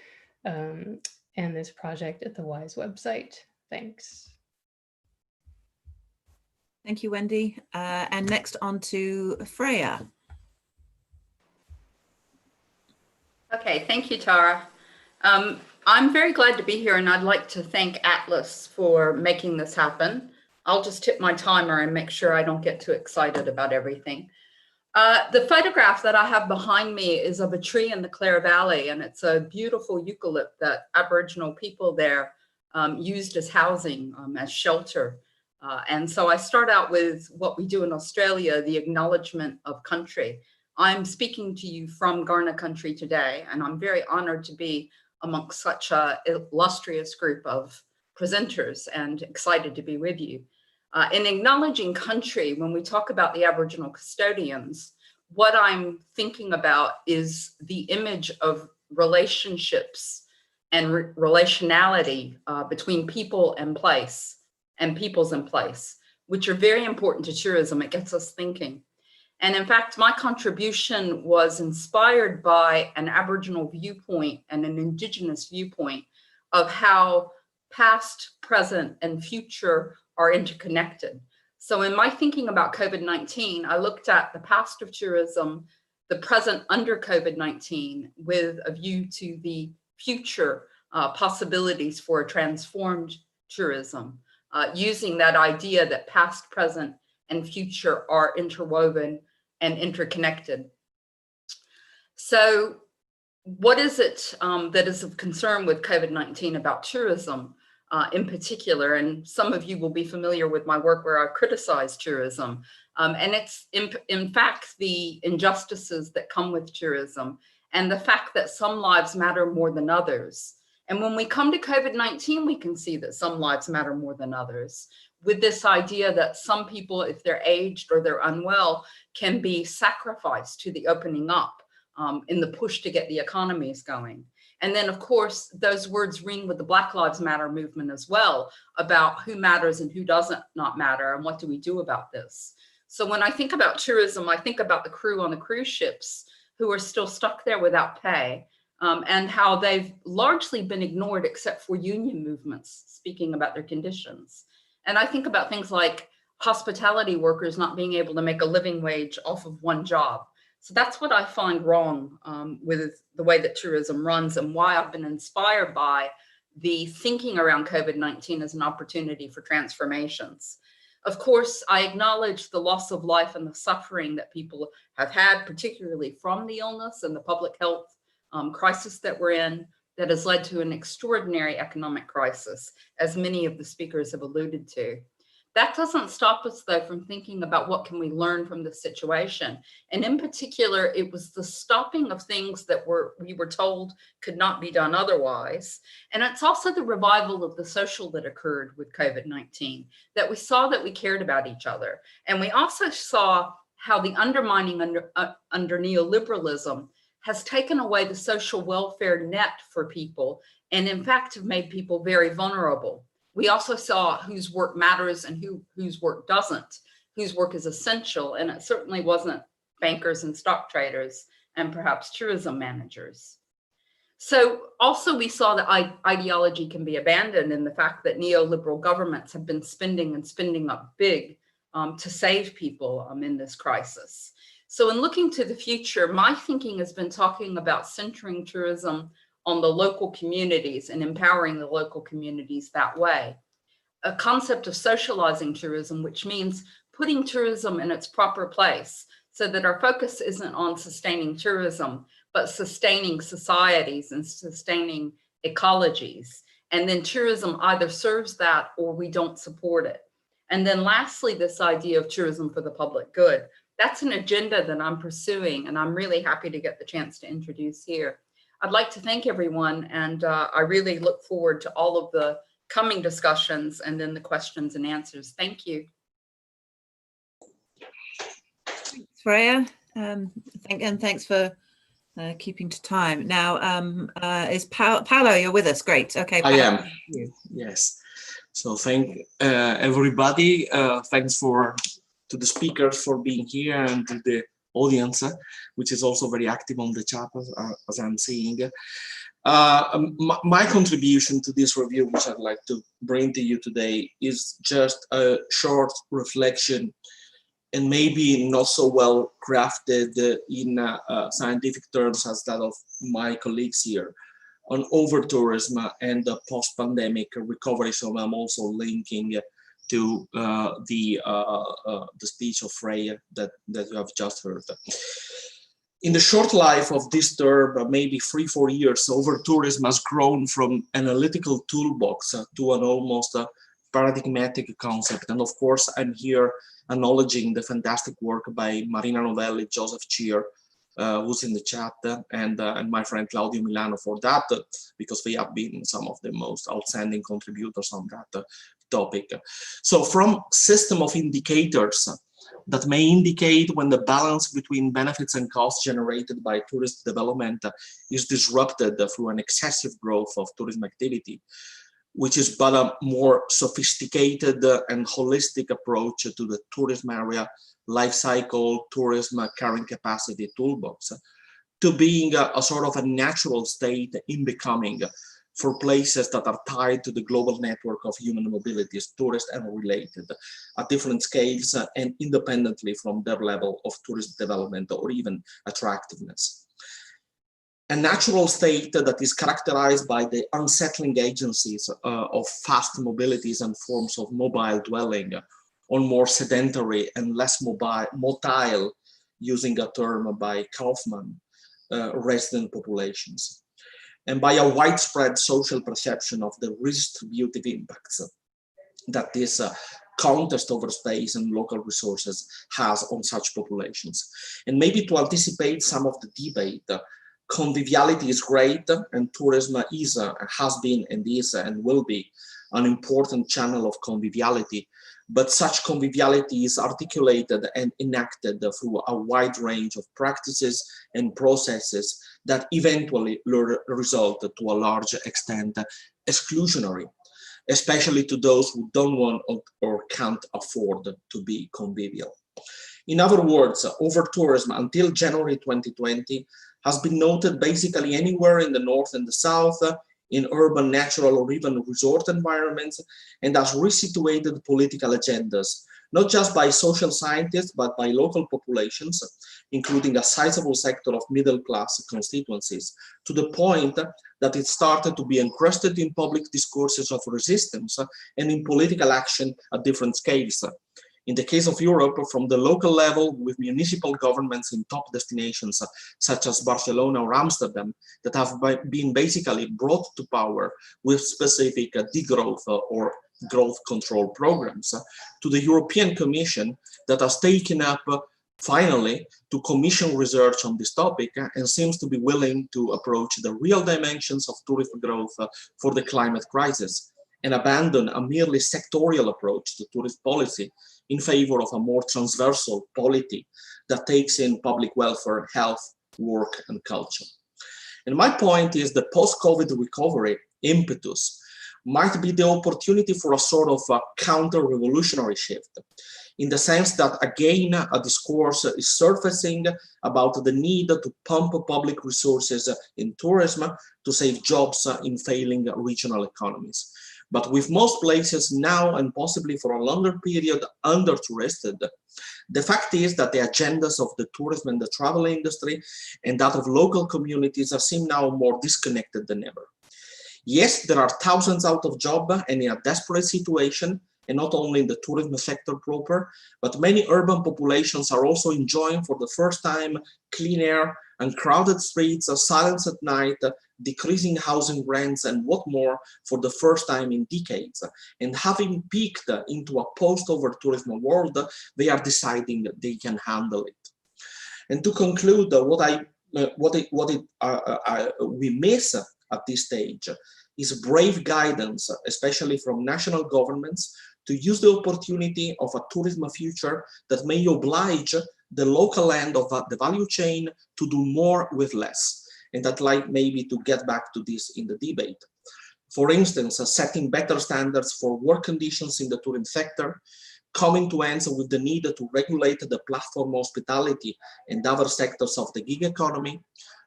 and this project at the WISE website. Thanks. Thank you, Wendy. And next on to Freya. Okay, thank you, Tara. I'm very glad to be here, and I'd like to thank Atlas for making this happen. I'll just tip my timer and make sure I don't get too excited about everything. The photograph that I have behind me is of a tree in the Clare Valley, and it's a beautiful eucalypt that Aboriginal people there used as housing, as shelter. And so I start out with what we do in Australia, the Acknowledgement of Country. I'm speaking to you from Kaurna country today, and I'm very honored to be amongst such an illustrious group of presenters and excited to be with you. In acknowledging country, when we talk about the Aboriginal custodians, what I'm thinking about is the image of relationships and relationality between people and place and peoples in place, which are very important to tourism. It gets us thinking. And in fact, my contribution was inspired by an Aboriginal viewpoint and an Indigenous viewpoint of how past, present, and future are interconnected. So in my thinking about COVID-19, I looked at the past of tourism, the present under COVID-19, with a view to the future possibilities for a transformed tourism, using that idea that past, present, and future are interwoven and interconnected. So what is it that is of concern with COVID-19 about tourism in particular? And some of you will be familiar with my work where I criticize tourism. And it's in fact the injustices that come with tourism and the fact that some lives matter more than others. And when we come to COVID-19, we can see that some lives matter more than others, with this idea that some people, if they're aged or they're unwell, can be sacrificed to the opening up in the push to get the economies going. And then, of course, those words ring with the Black Lives Matter movement as well, about who matters and who doesn't not matter, and what do we do about this. So when I think about tourism, I think about the crew on the cruise ships who are still stuck there without pay, and how they've largely been ignored except for union movements speaking about their conditions. And I think about things like hospitality workers not being able to make a living wage off of one job. So that's what I find wrong with the way that tourism runs, and why I've been inspired by the thinking around COVID-19 as an opportunity for transformations. Of course, I acknowledge the loss of life and the suffering that people have had, particularly from the illness and the public health crisis that we're in, that has led to an extraordinary economic crisis, as many of the speakers have alluded to. That doesn't stop us, though, from thinking about what can we learn from this situation. And in particular, it was the stopping of things that we were told could not be done otherwise. And it's also the revival of the social that occurred with COVID-19, that we saw that we cared about each other. And we also saw how the undermining under neoliberalism has taken away the social welfare net for people, and in fact have made people very vulnerable. We also saw whose work matters and whose work doesn't, whose work is essential, and it certainly wasn't bankers and stock traders and perhaps tourism managers. So also we saw that ideology can be abandoned in the fact that neoliberal governments have been spending and spending up big to save people in this crisis. So in looking to the future, my thinking has been talking about centering tourism on the local communities and empowering the local communities that way. A concept of socializing tourism, which means putting tourism in its proper place so that our focus isn't on sustaining tourism, but sustaining societies and sustaining ecologies. And then tourism either serves that or we don't support it. And then lastly, this idea of tourism for the public good. That's an agenda that I'm pursuing, and I'm really happy to get the chance to introduce here. I'd like to thank everyone, and I really look forward to all of the coming discussions and then the questions and answers. Thank you. Thanks, Freya. Thanks for keeping to time. Now, is Paolo, you're with us. Great. Okay. I am. Yes. So thank everybody. Thanks to the speakers for being here, and to the audience, which is also very active on the chat, as I'm seeing. My contribution to this review, which I'd like to bring to you today, is just a short reflection, and maybe not so well crafted in scientific terms as that of my colleagues here, on over-tourism and the post-pandemic recovery. So I'm also linking to the speech of Freya that you have just heard. In the short life of this term, maybe 3-4 years, over-tourism has grown from analytical toolbox to an almost paradigmatic concept. And of course, I'm here acknowledging the fantastic work by Marina Novelli, Joseph Cheer, who's in the chat, and my friend Claudio Milano for that, because they have been some of the most outstanding contributors on that topic. So from system of indicators that may indicate when the balance between benefits and costs generated by tourist development is disrupted through an excessive growth of tourism activity, which is but a more sophisticated and holistic approach to the tourism area life cycle tourism carrying capacity toolbox, to being a sort of a natural state in becoming for places that are tied to the global network of human mobilities, tourist and related, at different scales and independently from their level of tourist development or even attractiveness. A natural state that is characterized by the unsettling agencies of fast mobilities and forms of mobile dwelling on more sedentary and less motile, using a term by Kaufman, resident populations, and by a widespread social perception of the redistributive impacts that this contest over space and local resources has on such populations. And maybe to anticipate some of the debate, conviviality is great, and tourism is, has been, and is, and will be an important channel of conviviality. but such conviviality is articulated and enacted through a wide range of practices and processes that eventually result to a large extent exclusionary, especially to those who don't want or can't afford to be convivial. In other words, over-tourism until January 2020 has been noted basically anywhere in the north and the south, in urban, natural, or even resort environments, and has resituated political agendas, not just by social scientists, but by local populations, including a sizable sector of middle-class constituencies, to the point that it started to be encrusted in public discourses of resistance and in political action at different scales. In the case of Europe, from the local level with municipal governments in top destinations such as Barcelona or Amsterdam that have been basically brought to power with specific degrowth or growth control programs, to the European Commission that has taken up finally to commission research on this topic and seems to be willing to approach the real dimensions of tourism growth for the climate crisis and abandon a merely sectorial approach to tourist policy in favor of a more transversal polity that takes in public welfare, health, work, and culture. And my point is the post-COVID recovery impetus might be the opportunity for a sort of a counter-revolutionary shift, in the sense that again a discourse is surfacing about the need to pump public resources in tourism to save jobs in failing regional economies. But with most places now and possibly for a longer period under-touristed, the fact is that the agendas of the tourism and the travel industry and that of local communities seem now more disconnected than ever. Yes, there are thousands out of job and in a desperate situation, and not only in the tourism sector proper, but many urban populations are also enjoying for the first time clean air and crowded streets, silence at night, decreasing housing rents, and what more for the first time in decades. And having peaked into a post-over-tourism world, they are deciding that they can handle it. And to conclude, we miss at this stage is brave guidance, especially from national governments, to use the opportunity of a tourism future that may oblige the local end of the value chain to do more with less. And I'd like maybe to get back to this in the debate. For instance, setting better standards for work conditions in the tourism sector, coming to ends with the need to regulate the platform hospitality and other sectors of the gig economy,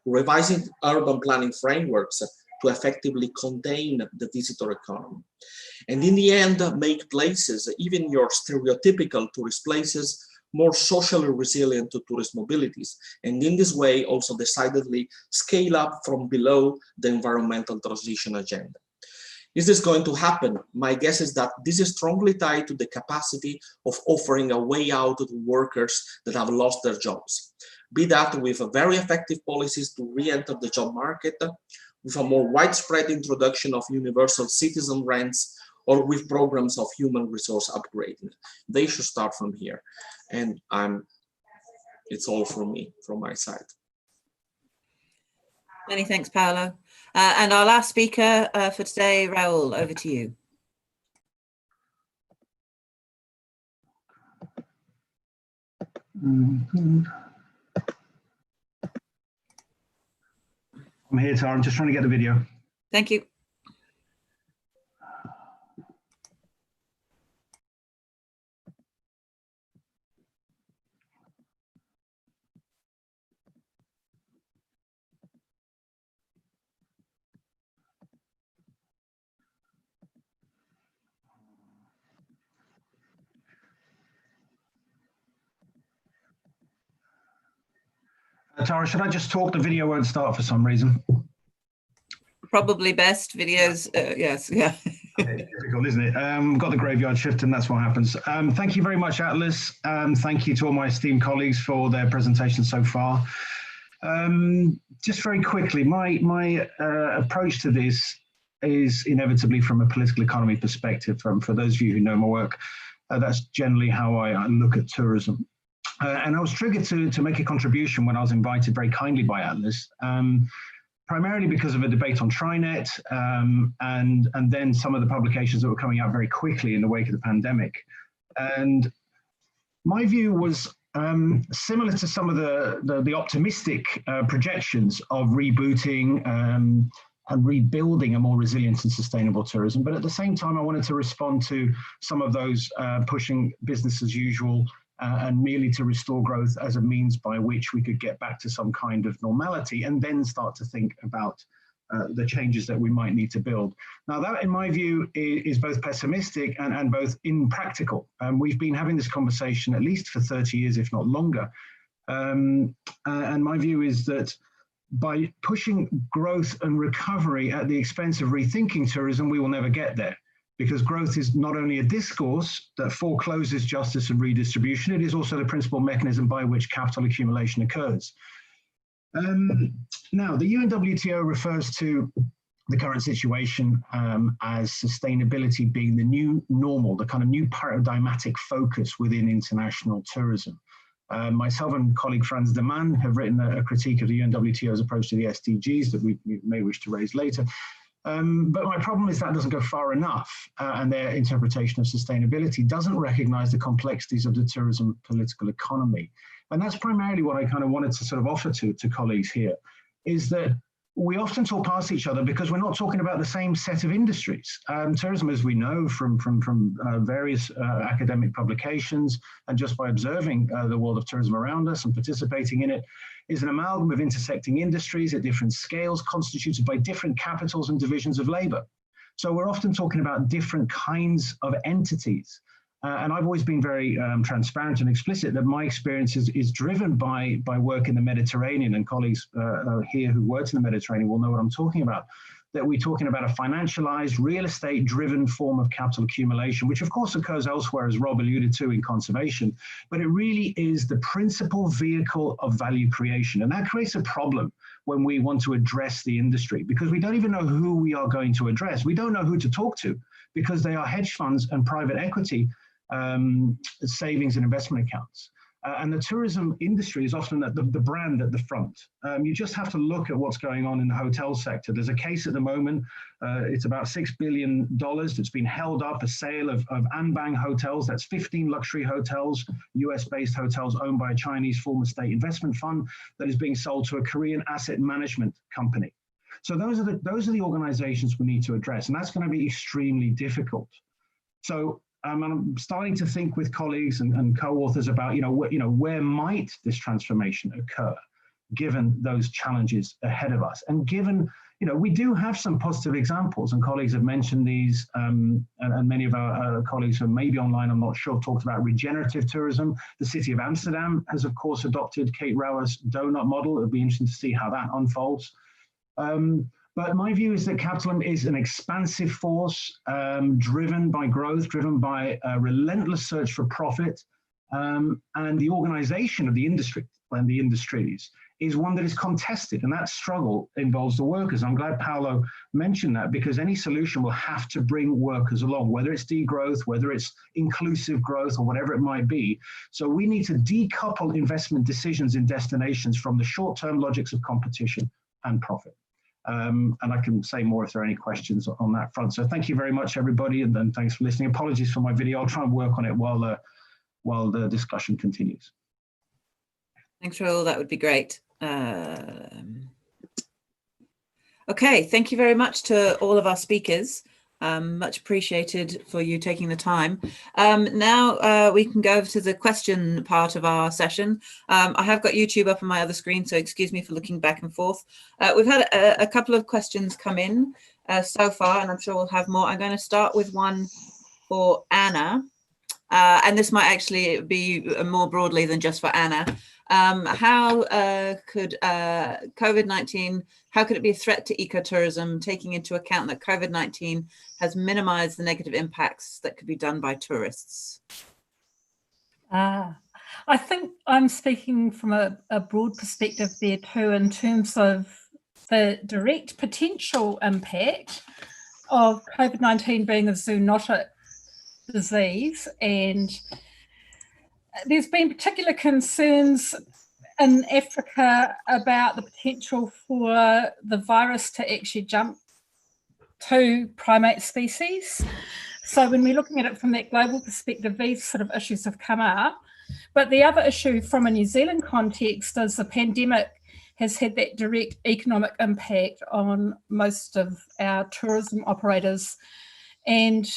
revising urban planning frameworks to effectively contain the visitor economy. And in the end, make places, even your stereotypical tourist places, more socially resilient to tourist mobilities. And in this way, also decidedly scale up from below the environmental transition agenda. Is this going to happen? My guess is that this is strongly tied to the capacity of offering a way out to workers that have lost their jobs. Be that with very effective policies to re-enter the job market, with a more widespread introduction of universal citizen rents, or with programs of human resource upgrading. They should start from here. And it's all from me, from my side. Many thanks, Paolo. And our last speaker for today, Raul, over to you. I'm here, Tara. I'm just trying to get the video. Thank you. Tara, should I just talk? The video won't start for some reason. Probably best videos. Yes, yeah. Okay, difficult, isn't it? Got the graveyard shift, and that's what happens. Thank you very much, Atlas. Thank you to all my esteemed colleagues for their presentation so far. Just very quickly, my approach to this is inevitably from a political economy perspective. For those of you who know my work, that's generally how I look at tourism. And I was triggered to make a contribution when I was invited very kindly by Atlas, primarily because of a debate on TriNet and then some of the publications that were coming out very quickly in the wake of the pandemic. And my view was similar to some of the optimistic projections of rebooting and rebuilding a more resilient and sustainable tourism. But at the same time, I wanted to respond to some of those pushing business as usual and merely to restore growth as a means by which we could get back to some kind of normality and then start to think about the changes that we might need to build. Now that, in my view, is both pessimistic and both impractical. We've been having this conversation at least for 30 years, if not longer. And my view is that by pushing growth and recovery at the expense of rethinking tourism, we will never get there. Because growth is not only a discourse that forecloses justice and redistribution, it is also the principal mechanism by which capital accumulation occurs. Now, the UNWTO refers to the current situation as sustainability being the new normal, the kind of new paradigmatic focus within international tourism. Myself and colleague Frans de Man have written a critique of the UNWTO's approach to the SDGs that we may wish to raise later. But my problem is that doesn't go far enough, and their interpretation of sustainability doesn't recognize the complexities of the tourism political economy. And that's primarily what I kind of wanted to sort of offer to colleagues here, is that we often talk past each other because we're not talking about the same set of industries. Tourism, as we know from various academic publications and just by observing the world of tourism around us and participating in it, is an amalgam of intersecting industries at different scales constituted by different capitals and divisions of labor. So we're often talking about different kinds of entities. And I've always been very transparent and explicit that my experience is driven by work in the Mediterranean, and colleagues here who worked in the Mediterranean will know what I'm talking about, that we're talking about a financialized, real estate driven form of capital accumulation, which of course occurs elsewhere, as Rob alluded to, in conservation, but it really is the principal vehicle of value creation. And that creates a problem when we want to address the industry, because we don't even know who we are going to address. We don't know who to talk to, because they are hedge funds and private equity savings and investment accounts. And the tourism industry is often the brand at the front. You just have to look at what's going on in the hotel sector. There's a case at the moment, it's about $6 billion that's been held up, a sale of Anbang hotels. That's 15 luxury hotels, US-based hotels owned by a Chinese former state investment fund that is being sold to a Korean asset management company. So those are the organizations we need to address, and that's going to be extremely difficult. So I'm starting to think with colleagues and co-authors about, where might this transformation occur, given those challenges ahead of us, and given, we do have some positive examples, and colleagues have mentioned these, and many of our colleagues who may be online, I'm not sure, talked about regenerative tourism. The city of Amsterdam has, of course, adopted Kate Raworth's donut model. It'll be interesting to see how that unfolds. But my view is that capitalism is an expansive force, driven by growth, driven by a relentless search for profit, and the organization of the industry and the industries is one that is contested, and that struggle involves the workers. I'm glad Paolo mentioned that, because any solution will have to bring workers along, whether it's degrowth, whether it's inclusive growth, or whatever it might be. So we need to decouple investment decisions in destinations from the short-term logics of competition and profit. And I can say more if there are any questions on that front. So thank you very much, everybody, and then thanks for listening. Apologies for my video. I'll try and work on it while the discussion continues. Thanks, Raoul. That would be great. Okay, thank you very much to all of our speakers. Much appreciated for you taking the time. Now we can go over to the question part of our session. I have got YouTube up on my other screen, so excuse me for looking back and forth. We've had a couple of questions come in so far, and I'm sure we'll have more. I'm going to start with one for Anna, and this might actually be more broadly than just for Anna. How could COVID-19, how could it be a threat to ecotourism, taking into account that COVID-19 has minimized the negative impacts that could be done by tourists? I think I'm speaking from a broad perspective there too, in terms of the direct potential impact of COVID-19 being a zoonotic disease, and there's been particular concerns in Africa about the potential for the virus to actually jump to primate species. So when we're looking at it from that global perspective, these sort of issues have come up. But the other issue from a New Zealand context is the pandemic has had that direct economic impact on most of our tourism operators. And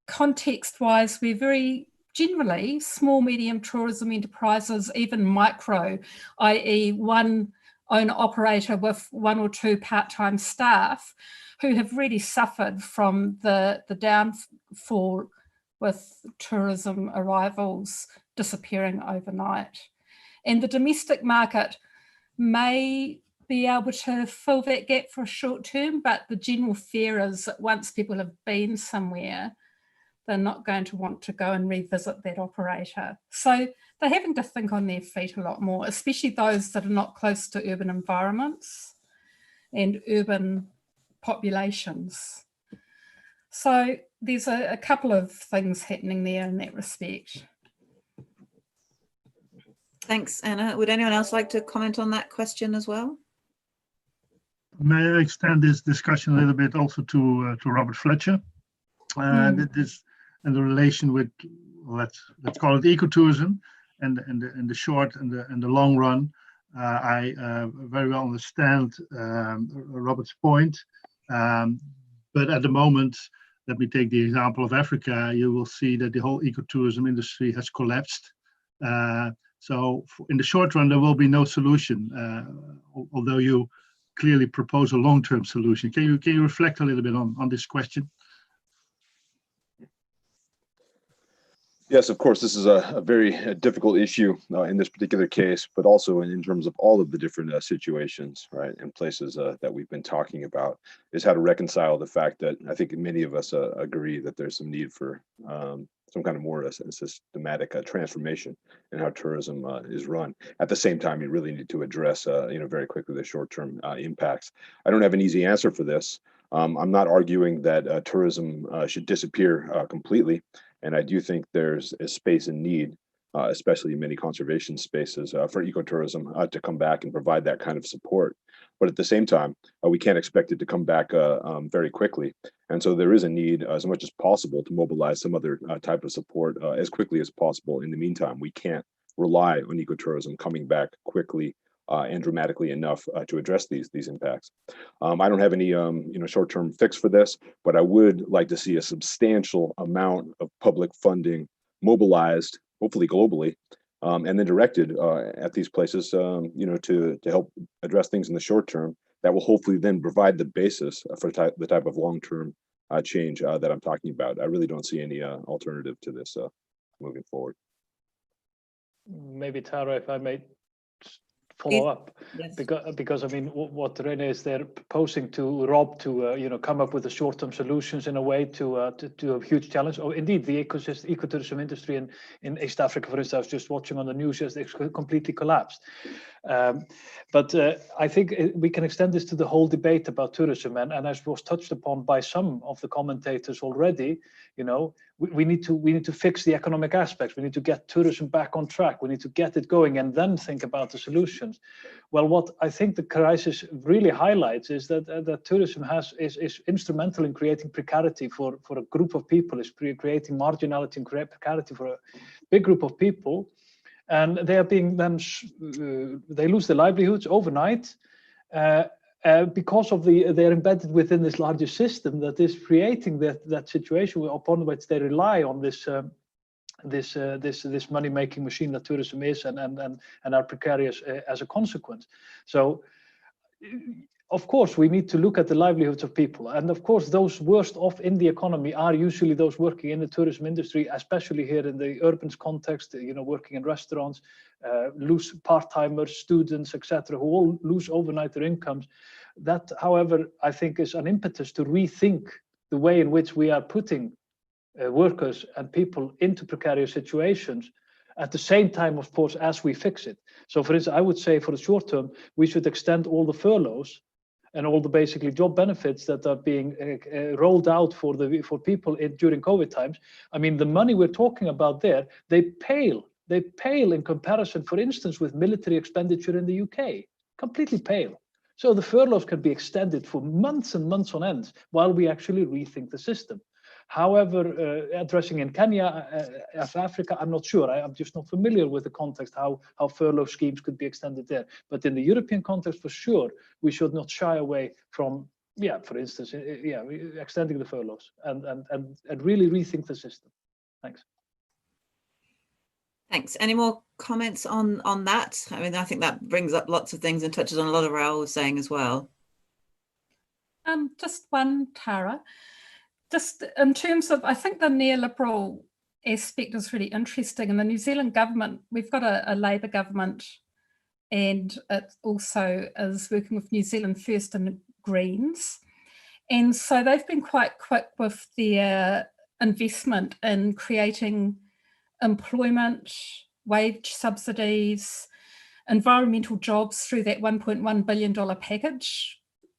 context-wise, we're very generally small, medium tourism enterprises, even micro, i.e. one owner-operator with 1 or 2 part-time staff, who have really suffered from the downfall with tourism arrivals disappearing overnight. And the domestic market may be able to fill that gap for a short term, but the general fear is that once people have been somewhere, they're not going to want to go and revisit that operator. So they're having to think on their feet a lot more, especially those that are not close to urban environments and urban populations. So there's a couple of things happening there in that respect. Thanks, Anna. Would anyone else like to comment on that question as well? May I extend this discussion a little bit also to Robert Fletcher? This and the relation with, let's call it ecotourism, and the short and the long run. I very well understand Robert's point, but at the moment, let me take the example of Africa. You will see that the whole ecotourism industry has collapsed. So in the short run, there will be no solution, although you clearly propose a long-term solution. Can you reflect a little bit on this question? Yes, of course, this is a very difficult issue in this particular case, but also in terms of all of the different situations, right, and places that we've been talking about, is how to reconcile the fact that I think many of us agree that there's some need for some kind of more systematic transformation in how tourism is run. At the same time, you really need to address, very quickly the short-term impacts. I don't have an easy answer for this. I'm not arguing that tourism should disappear completely. And I do think there's a space and need, especially in many conservation spaces, for ecotourism to come back and provide that kind of support. But at the same time, we can't expect it to come back very quickly. And so there is a need, as much as possible, to mobilize some other type of support as quickly as possible. In the meantime, we can't rely on ecotourism coming back quickly and dramatically enough to address these impacts. I don't have any short-term fix for this, but I would like to see a substantial amount of public funding mobilized, hopefully globally, and then directed at these places, to help address things in the short term that will hopefully then provide the basis for the type of long-term change that I'm talking about. I really don't see any alternative to this moving forward. Maybe Tara, if I may follow up, yes. because I mean what René is there proposing to Rob to come up with the short-term solutions in a way to a huge challenge. Oh, indeed, the ecotourism industry in East Africa, for instance, I was just watching on the news, it's completely collapsed. But I think we can extend this to the whole debate about tourism, and as was touched upon by some of the commentators already, we need to fix the economic aspects. We need to get tourism back on track. We need to get it going and then think about the solutions. Well, what I think the crisis really highlights is that tourism is instrumental in creating precarity for a group of people, is creating marginality and precarity for a big group of people. And they are being then, they lose their livelihoods overnight because of they're embedded within this larger system that is creating that situation upon which they rely on this money-making machine that tourism is, and are precarious as a consequence. So, of course, we need to look at the livelihoods of people, and of course, those worst off in the economy are usually those working in the tourism industry, especially here in the urban context. Working in restaurants, lose part-timers, students, etc., who all lose overnight their incomes. That, however, I think is an impetus to rethink the way in which we are putting workers and people into precarious situations. At the same time, of course, as we fix it. So, for instance, I would say for the short term, we should extend all the furloughs and all the basically job benefits that are being rolled out for people during COVID times. I mean, the money we're talking about there, they pale in comparison, for instance, with military expenditure in the UK, completely pale. So the furloughs can be extended for months and months on end while we actually rethink the system. However, addressing in Kenya, Africa, I'm not sure. I'm just not familiar with the context, how furlough schemes could be extended there. But in the European context, for sure, we should not shy away from, for instance, extending the furloughs and really rethink the system. Thanks. Thanks. Any more comments on that? I mean, I think that brings up lots of things and touches on a lot of what Raoul was saying as well. Just one, Tara. Just in terms of, I think the neoliberal aspect is really interesting. In the New Zealand government, we've got a Labour government, and it also is working with New Zealand First and Greens. And so they've been quite quick with their investment in creating employment, wage subsidies, environmental jobs through that $1.1 billion package.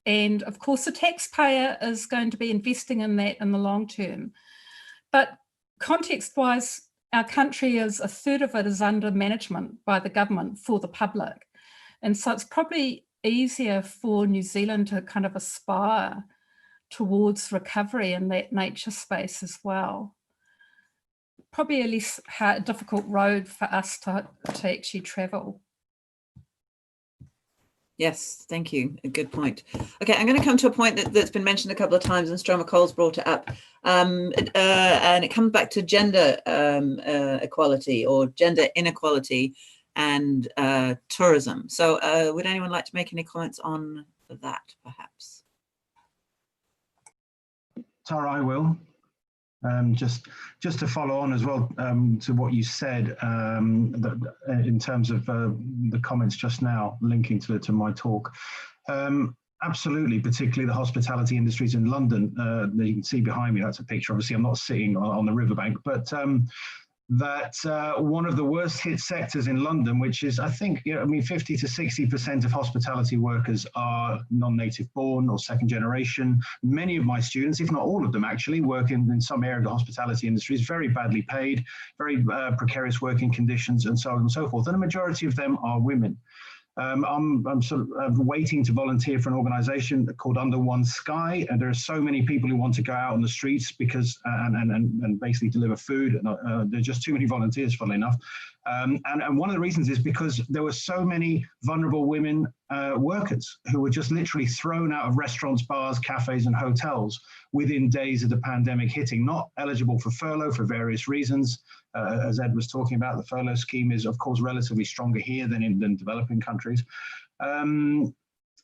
And of course, the taxpayer is going to be investing in that in the long term. But context-wise, our country is, a third of it is under management by the government for the public. And so it's probably easier for New Zealand to kind of aspire towards recovery in that nature space as well. Probably a less difficult road for us to actually travel. Yes, thank you. A good point. Okay, I'm going to come to a point that's been mentioned a couple of times, and Stroma Cole's brought it up, and it comes back to gender equality or gender inequality and tourism. So would anyone like to make any comments on that, perhaps? Tara, I will. Just to follow on as well to what you said in terms of the comments just now, linking to my talk. Absolutely, particularly the hospitality industries in London. You can see behind me, that's a picture. Obviously, I'm not sitting on the riverbank, but one of the worst hit sectors in London, which is, I think, 50 to 60% of hospitality workers are non-native born or second generation. Many of my students, if not all of them actually, work in some area of the hospitality industry, is very badly paid, very precarious working conditions, and so on and so forth. And a majority of them are women. I'm sort of waiting to volunteer for an organization called Under One Sky, and there are so many people who want to go out on the streets because and basically deliver food. There are just too many volunteers, funnily enough. And one of the reasons is because there were so many vulnerable women workers who were just literally thrown out of restaurants, bars, cafes, and hotels within days of the pandemic hitting, not eligible for furlough for various reasons. As Ed was talking about, the furlough scheme is, of course, relatively stronger here than in developing countries.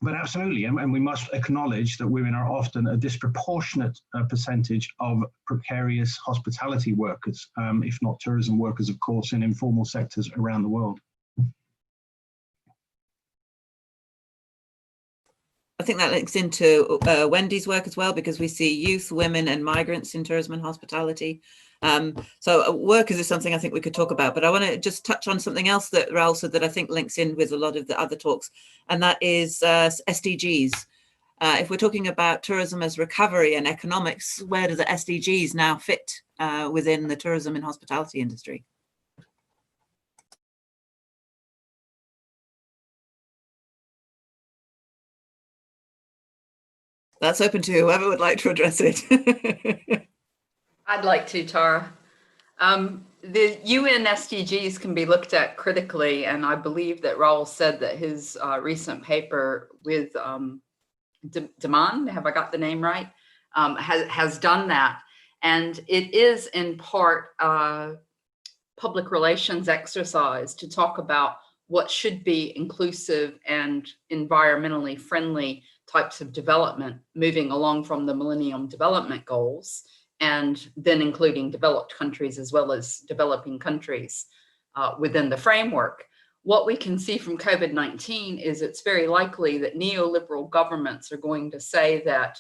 But absolutely, and we must acknowledge that women are often a disproportionate percentage of precarious hospitality workers, if not tourism workers, of course, in informal sectors around the world. I think that links into Wendy's work as well, because we see youth, women, and migrants in tourism and hospitality. So workers is something I think we could talk about, but I want to just touch on something else that Raoul said that I think links in with a lot of the other talks, and that is SDGs. If we're talking about tourism as recovery and economics, where do the SDGs now fit within the tourism and hospitality industry? That's open to whoever would like to address it. I'd like to, Tara. The UN SDGs can be looked at critically, and I believe that Raoul said that his recent paper with Daman, have I got the name right, has done that. And it is in part a public relations exercise to talk about what should be inclusive and environmentally friendly types of development, moving along from the Millennium Development Goals, and then including developed countries as well as developing countries within the framework. What we can see from COVID-19 is it's very likely that neoliberal governments are going to say that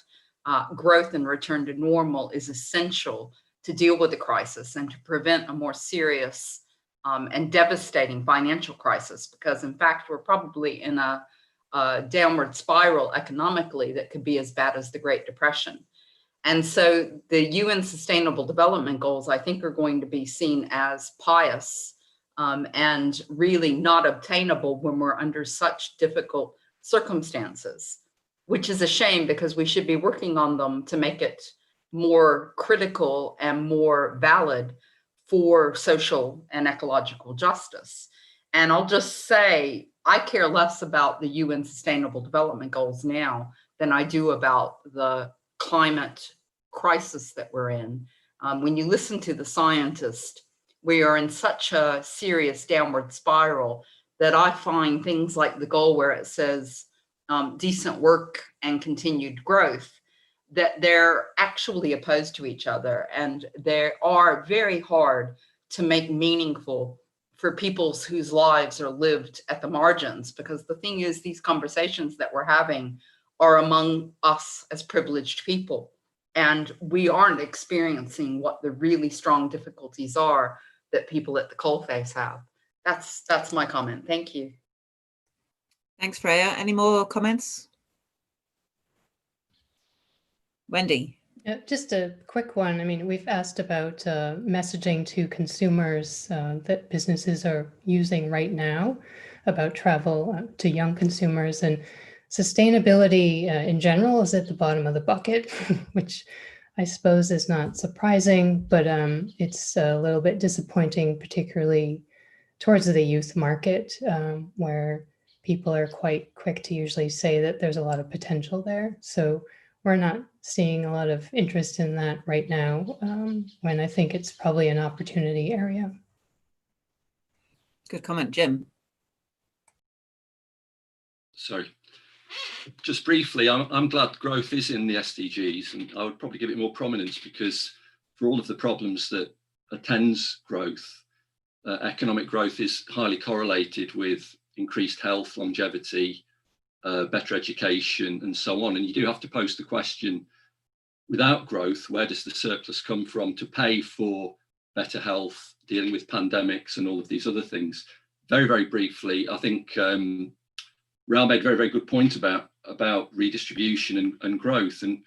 growth and return to normal is essential to deal with the crisis and to prevent a more serious and devastating financial crisis, because in fact, we're probably in a downward spiral economically that could be as bad as the Great Depression. And so the UN Sustainable Development Goals, I think, are going to be seen as pious and really not obtainable when we're under such difficult circumstances, which is a shame because we should be working on them to make it more critical and more valid for social and ecological justice. And I'll just say, I care less about the UN Sustainable Development Goals now than I do about the climate crisis that we're in. When you listen to the scientists, we are in such a serious downward spiral that I find things like the goal where it says decent work and continued growth, that they're actually opposed to each other, and they are very hard to make meaningful for peoples whose lives are lived at the margins. Because the thing is, these conversations that we're having are among us as privileged people, and we aren't experiencing what the really strong difficulties are that people at the coalface have. That's my comment. Thank you. Thanks, Freya. Any more comments? Wendy. Just a quick one. I mean, we've asked about messaging to consumers that businesses are using right now about travel to young consumers, and sustainability in general is at the bottom of the bucket, which I suppose is not surprising, but it's a little bit disappointing, particularly towards the youth market, where people are quite quick to usually say that there's a lot of potential there. So we're not seeing a lot of interest in that right now, when I think it's probably an opportunity area. Good comment, Jim. Sorry, just briefly, I'm glad growth is in the SDGs, and I would probably give it more prominence, because for all of the problems that attends growth, economic growth is highly correlated with increased health, longevity, better education, and so on. And you do have to pose the question, without growth, where does the surplus come from to pay for better health, dealing with pandemics and all of these other things? Very, very briefly, I think Raoul made a very, very good point about redistribution and growth. And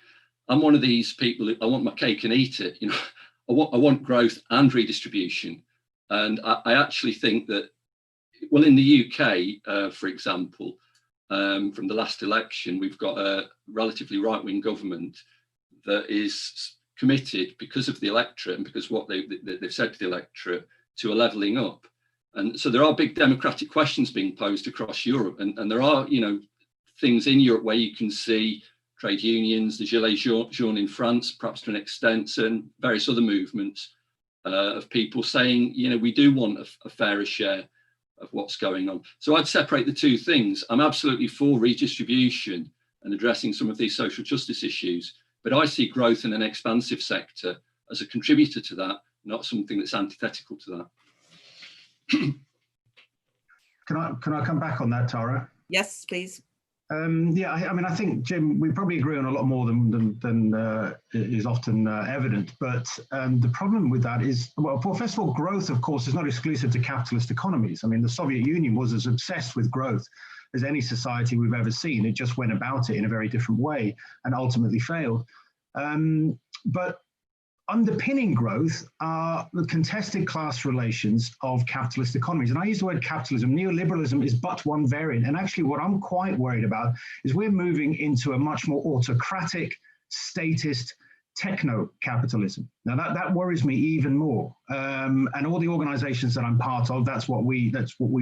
I'm one of these people, I want my cake and eat it. You know, I want growth and redistribution. And I actually think that, well, in the UK, for example, from the last election, we've got a relatively right-wing government that is committed, because of the electorate and because what they've said to the electorate, to a levelling up. And so there are big democratic questions being posed across Europe, and there are, you know, things in Europe where you can see trade unions, the Gilets jaunes in France, perhaps to an extent, and various other movements of people saying, you know, we do want a fairer share of what's going on. So I'd separate the two things. I'm absolutely for redistribution and addressing some of these social justice issues, but I see growth in an expansive sector as a contributor to that, not something that's antithetical to that. Can I come back on that, Tara? Yes, please. Yeah, I mean, I think, Jim, we probably agree on a lot more than is often evident. But the problem with that is, well, first of all, growth, of course, is not exclusive to capitalist economies. I mean, the Soviet Union was as obsessed with growth as any society we've ever seen. It just went about it in a very different way and ultimately failed. But underpinning growth are the contested class relations of capitalist economies. And I use the word capitalism. Neoliberalism is but one variant. And actually what I'm quite worried about is we're moving into a much more autocratic, statist, techno-capitalism. Now that worries me even more. And all the organizations that I'm part of, that's what we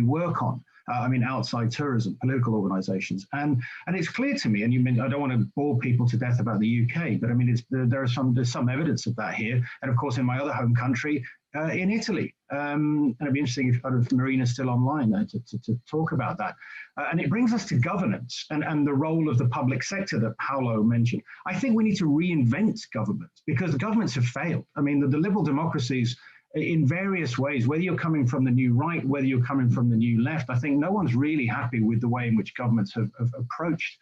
work on. I mean, outside tourism, political organizations. And it's clear to me, and you mean, I don't want to bore people to death about the UK, but I mean, there's some evidence of that here. And of course, in my other home country, in Italy. And it'd be interesting if Marina's still online to talk about that. And it brings us to governance and the role of the public sector that Paolo mentioned. I think we need to reinvent government, because the governments have failed. I mean, the liberal democracies, in various ways, whether you're coming from the new right, whether you're coming from the new left, I think no one's really happy with the way in which governments have approached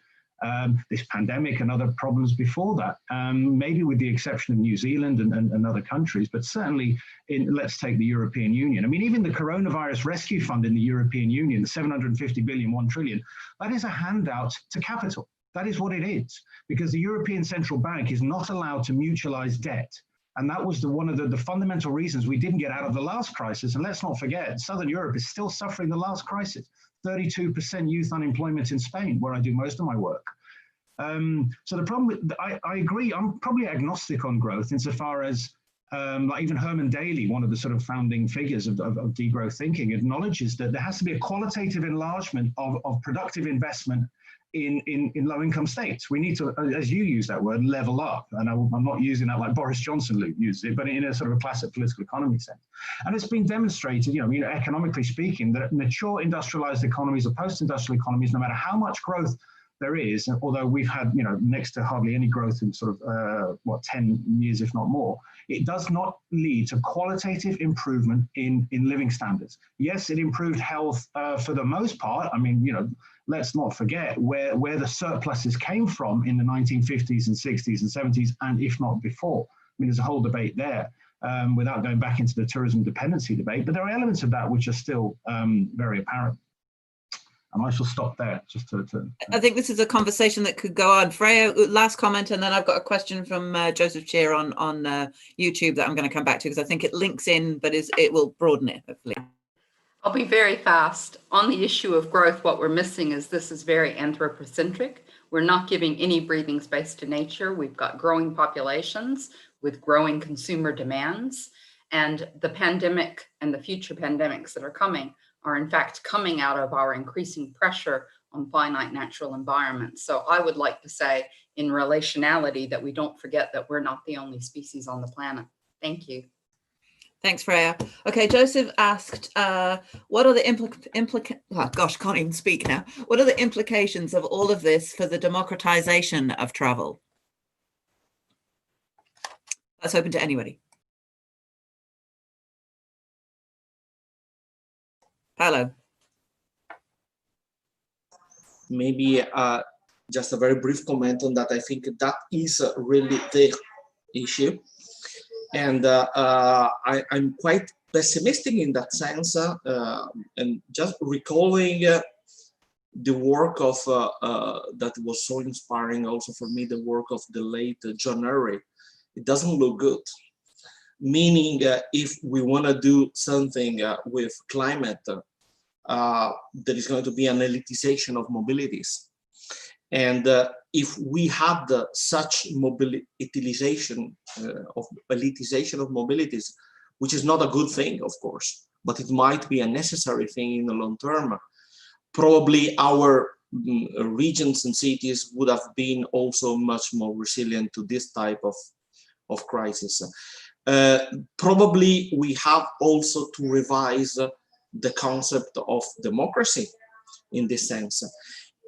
this pandemic and other problems before that, maybe with the exception of New Zealand and other countries, but certainly let's take the European Union. I mean, even the Coronavirus Rescue Fund in the European Union, the 750 billion, 1 trillion, that is a handout to capital. That is what it is, because the European Central Bank is not allowed to mutualize debt. And that was one of the fundamental reasons we didn't get out of the last crisis. And let's not forget, Southern Europe is still suffering the last crisis. 32% youth unemployment in Spain, where I do most of my work. So the problem with, I agree, I'm probably agnostic on growth insofar as like even Herman Daly, one of the sort of founding figures of degrowth thinking, acknowledges that there has to be a qualitative enlargement of productive investment in low-income states. We need to, as you use that word, level up. And I'm not using that like Boris Johnson uses it, but in a sort of a classic political economy sense. And it's been demonstrated, economically speaking, that mature industrialized economies or post-industrial economies, no matter how much growth there is, although we've had, next to hardly any growth in sort of, 10 years, if not more, it does not lead to qualitative improvement in living standards. Yes, it improved health for the most part. I mean, let's not forget where the surpluses came from in the 1950s and 60s and 70s, and if not before. I mean, there's a whole debate there without going back into the tourism dependency debate, but there are elements of that which are still very apparent. And I shall stop there just to I think this is a conversation that could go on. Freya, last comment, and then I've got a question from Joseph Cheer on YouTube that I'm going to come back to because I think it links in, but it will broaden it, hopefully. I'll be very fast. On the issue of growth, what we're missing is this is very anthropocentric. We're not giving any breathing space to nature. We've got growing populations with growing consumer demands, and the pandemic and the future pandemics that are coming are in fact coming out of our increasing pressure on finite natural environments. So I would like to say in relationality that we don't forget that we're not the only species on the planet. Thank you. Thanks, Freya. Okay, Joseph asked, what are the can't even speak now. What are the implications of all of this for the democratization of travel? That's open to anybody. Paolo. Maybe just a very brief comment on that. I think that is really the issue. And I'm quite pessimistic in that sense. And just recalling the work of, that was so inspiring also for me, the work of the late John Urry, it doesn't look good. Meaning if we want to do something with climate, there is going to be an elitization of mobilities. And if we had such elitization of mobilities, which is not a good thing, of course, but it might be a necessary thing in the long term, probably our regions and cities would have been also much more resilient to this type of crisis. Probably we have also to revise the concept of democracy in this sense.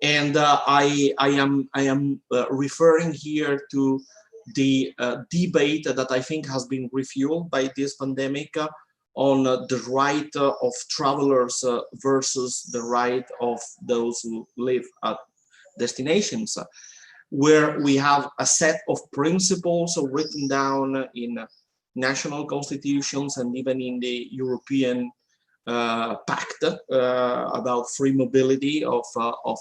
And I am referring here to the debate that I think has been refueled by this pandemic on the right of travelers versus the right of those who live at destinations, where we have a set of principles written down in national constitutions and even in the European pact about free mobility of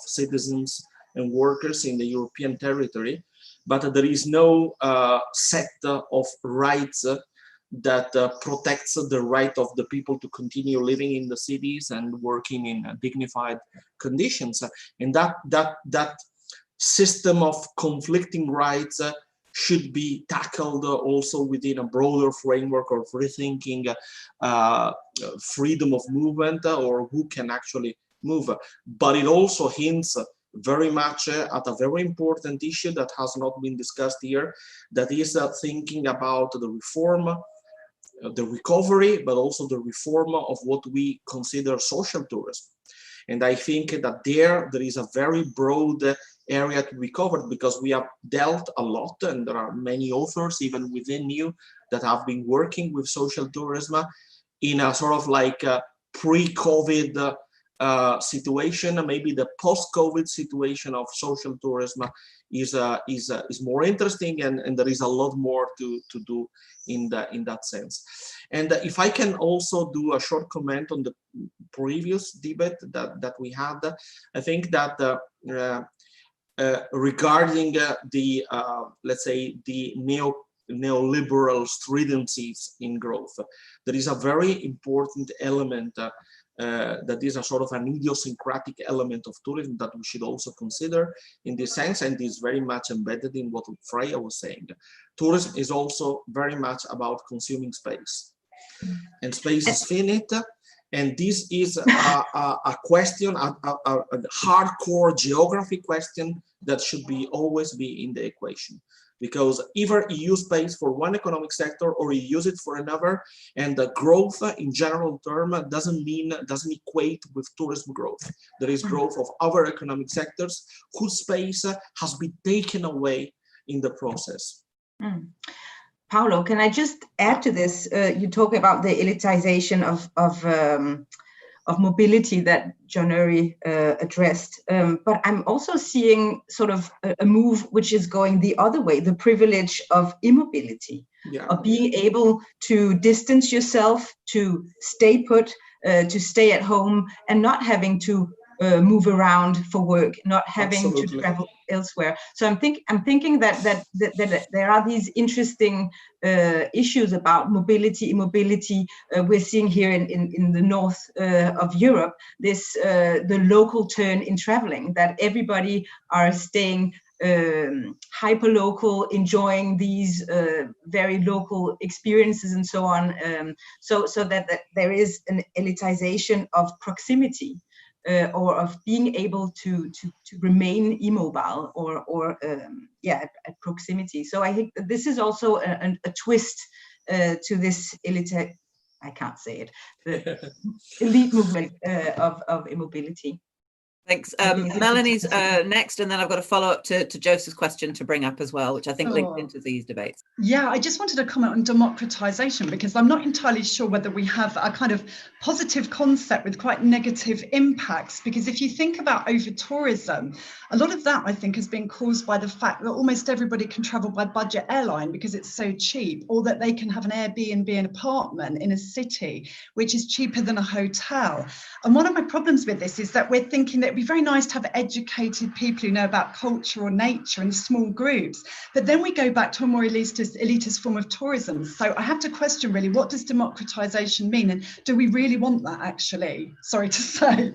citizens and workers in the European territory, but there is no set of rights that protects the right of the people to continue living in the cities and working in dignified conditions. And that system of conflicting rights should be tackled also within a broader framework of rethinking freedom of movement or who can actually move. But it also hints very much at a very important issue that has not been discussed here, that is thinking about the reform, the recovery, but also the reform of what we consider social tourism. And I think that there is a very broad area to be covered, because we have dealt a lot, and there are many authors even within you that have been working with social tourism in a sort of like a pre-COVID situation. Maybe the post-COVID situation of social tourism is more interesting, and there is a lot more to do in that sense. And if I can also do a short comment on the previous debate that we had, I think that regarding the let's say the neoliberal stridencies in growth, there is a very important element that is a sort of an idiosyncratic element of tourism that we should also consider in this sense, and is very much embedded in what Freya was saying. Tourism is also very much about consuming space, and space is finite, and this is a question, a hardcore geography question that should always be in the equation. Because either you use space for one economic sector or you use it for another, and the growth in general term doesn't equate with tourism growth. There is growth of other economic sectors whose space has been taken away in the process. Paolo, can I just add to this? You talk about the elitization of mobility that John Ury addressed, but I'm also seeing sort of a move which is going the other way, the privilege of immobility, of being able to distance yourself, to stay put, to stay at home, and not having to move around for work, not having to travel elsewhere. So I'm thinking that there are these interesting issues about mobility, immobility. We're seeing here in the north of Europe this the local turn in traveling, that everybody are staying hyper local, enjoying these very local experiences and so on. So that there is an elitization of proximity. Or of being able to remain immobile or at proximity. So I think this is also a twist to this elite, I can't say it, the elite movement of immobility. Thanks. Melanie's next, and then I've got a follow-up to Joseph's question to bring up as well, which I think links into these debates. Yeah, I just wanted to comment on democratization, because I'm not entirely sure whether we have a kind of positive concept with quite negative impacts. Because if you think about over-tourism, a lot of that, I think, has been caused by the fact that almost everybody can travel by budget airline because it's so cheap, or that they can have an Airbnb, an apartment in a city, which is cheaper than a hotel. And one of my problems with this is that we're thinking that it'd be very nice to have educated people who know about culture or nature in small groups, but then we go back to a more elitist form of tourism. So I have to question, really, what does democratization mean, and do we really want that, actually? Sorry to say.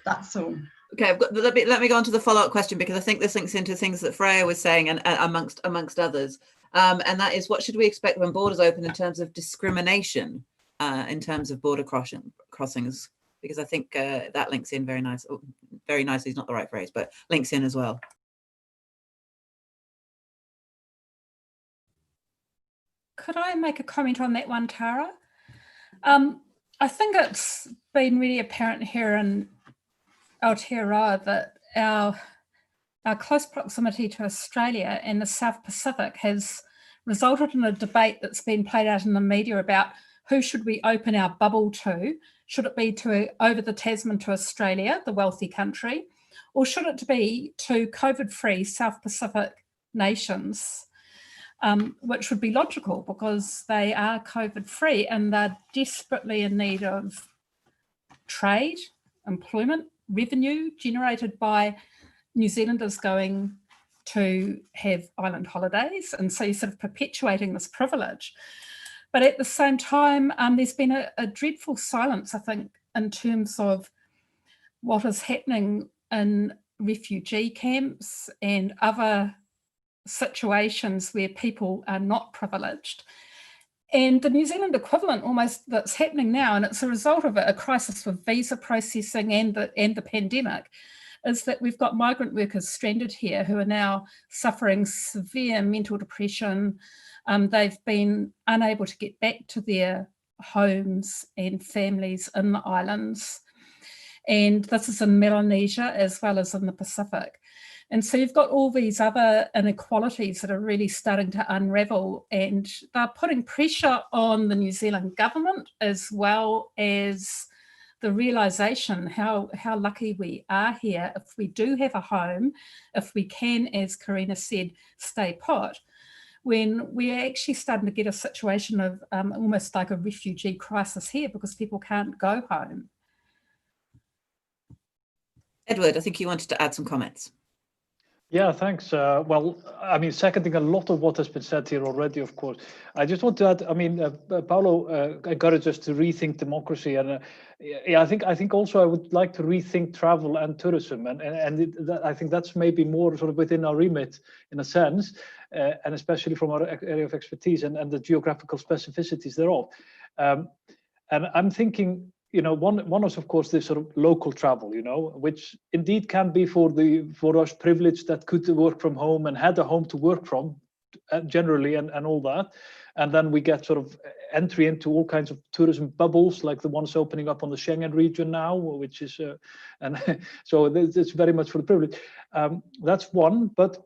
That's all. Okay, I've got, let me go on to the follow-up question, because I think this links into things that Freya was saying, and amongst others, and that is, what should we expect when borders open in terms of discrimination in terms of border crossings? Because I think that links in very nicely is not the right phrase, but links in as well. Could I make a comment on that one, Tara? I think it's been really apparent here in Aotearoa that our close proximity to Australia and the South Pacific has resulted in a debate that's been played out in the media about who should we open our bubble to. Should it be to over the Tasman to Australia, the wealthy country, or should it be to COVID-free South Pacific nations, which would be logical because they are COVID-free and they're desperately in need of trade, employment, revenue generated by New Zealanders going to have island holidays. And so you're sort of perpetuating this privilege. But at the same time, there's been a dreadful silence, I think, in terms of what is happening in refugee camps and other situations where people are not privileged. And the New Zealand equivalent almost that's happening now, and it's a result of a crisis with visa processing and the pandemic, is that we've got migrant workers stranded here who are now suffering severe mental depression. They've been unable to get back to their homes and families in the islands. And this is in Melanesia as well as in the Pacific. And so you've got all these other inequalities that are really starting to unravel, and they're putting pressure on the New Zealand government as well as the realisation how lucky we are here if we do have a home, if we can, as Karina said, stay put, when we're actually starting to get a situation of almost like a refugee crisis here because people can't go home. Edward, I think you wanted to add some comments. Yeah, thanks. Well, I mean, seconding a lot of what has been said here already, of course. I just want to add, I mean, Paolo encouraged us to rethink democracy. And yeah, I think also I would like to rethink travel and tourism. And I think that's maybe more sort of within our remit in a sense, and especially from our area of expertise and the geographical specificities thereof. And I'm thinking, you know, one is of course this sort of local travel, you know, which indeed can be for us privileged that could work from home and had a home to work from, generally, and all that. And then we get sort of entry into all kinds of tourism bubbles, like the ones opening up on the Schengen region now, which is, and so it's very much for the privilege. That's one, but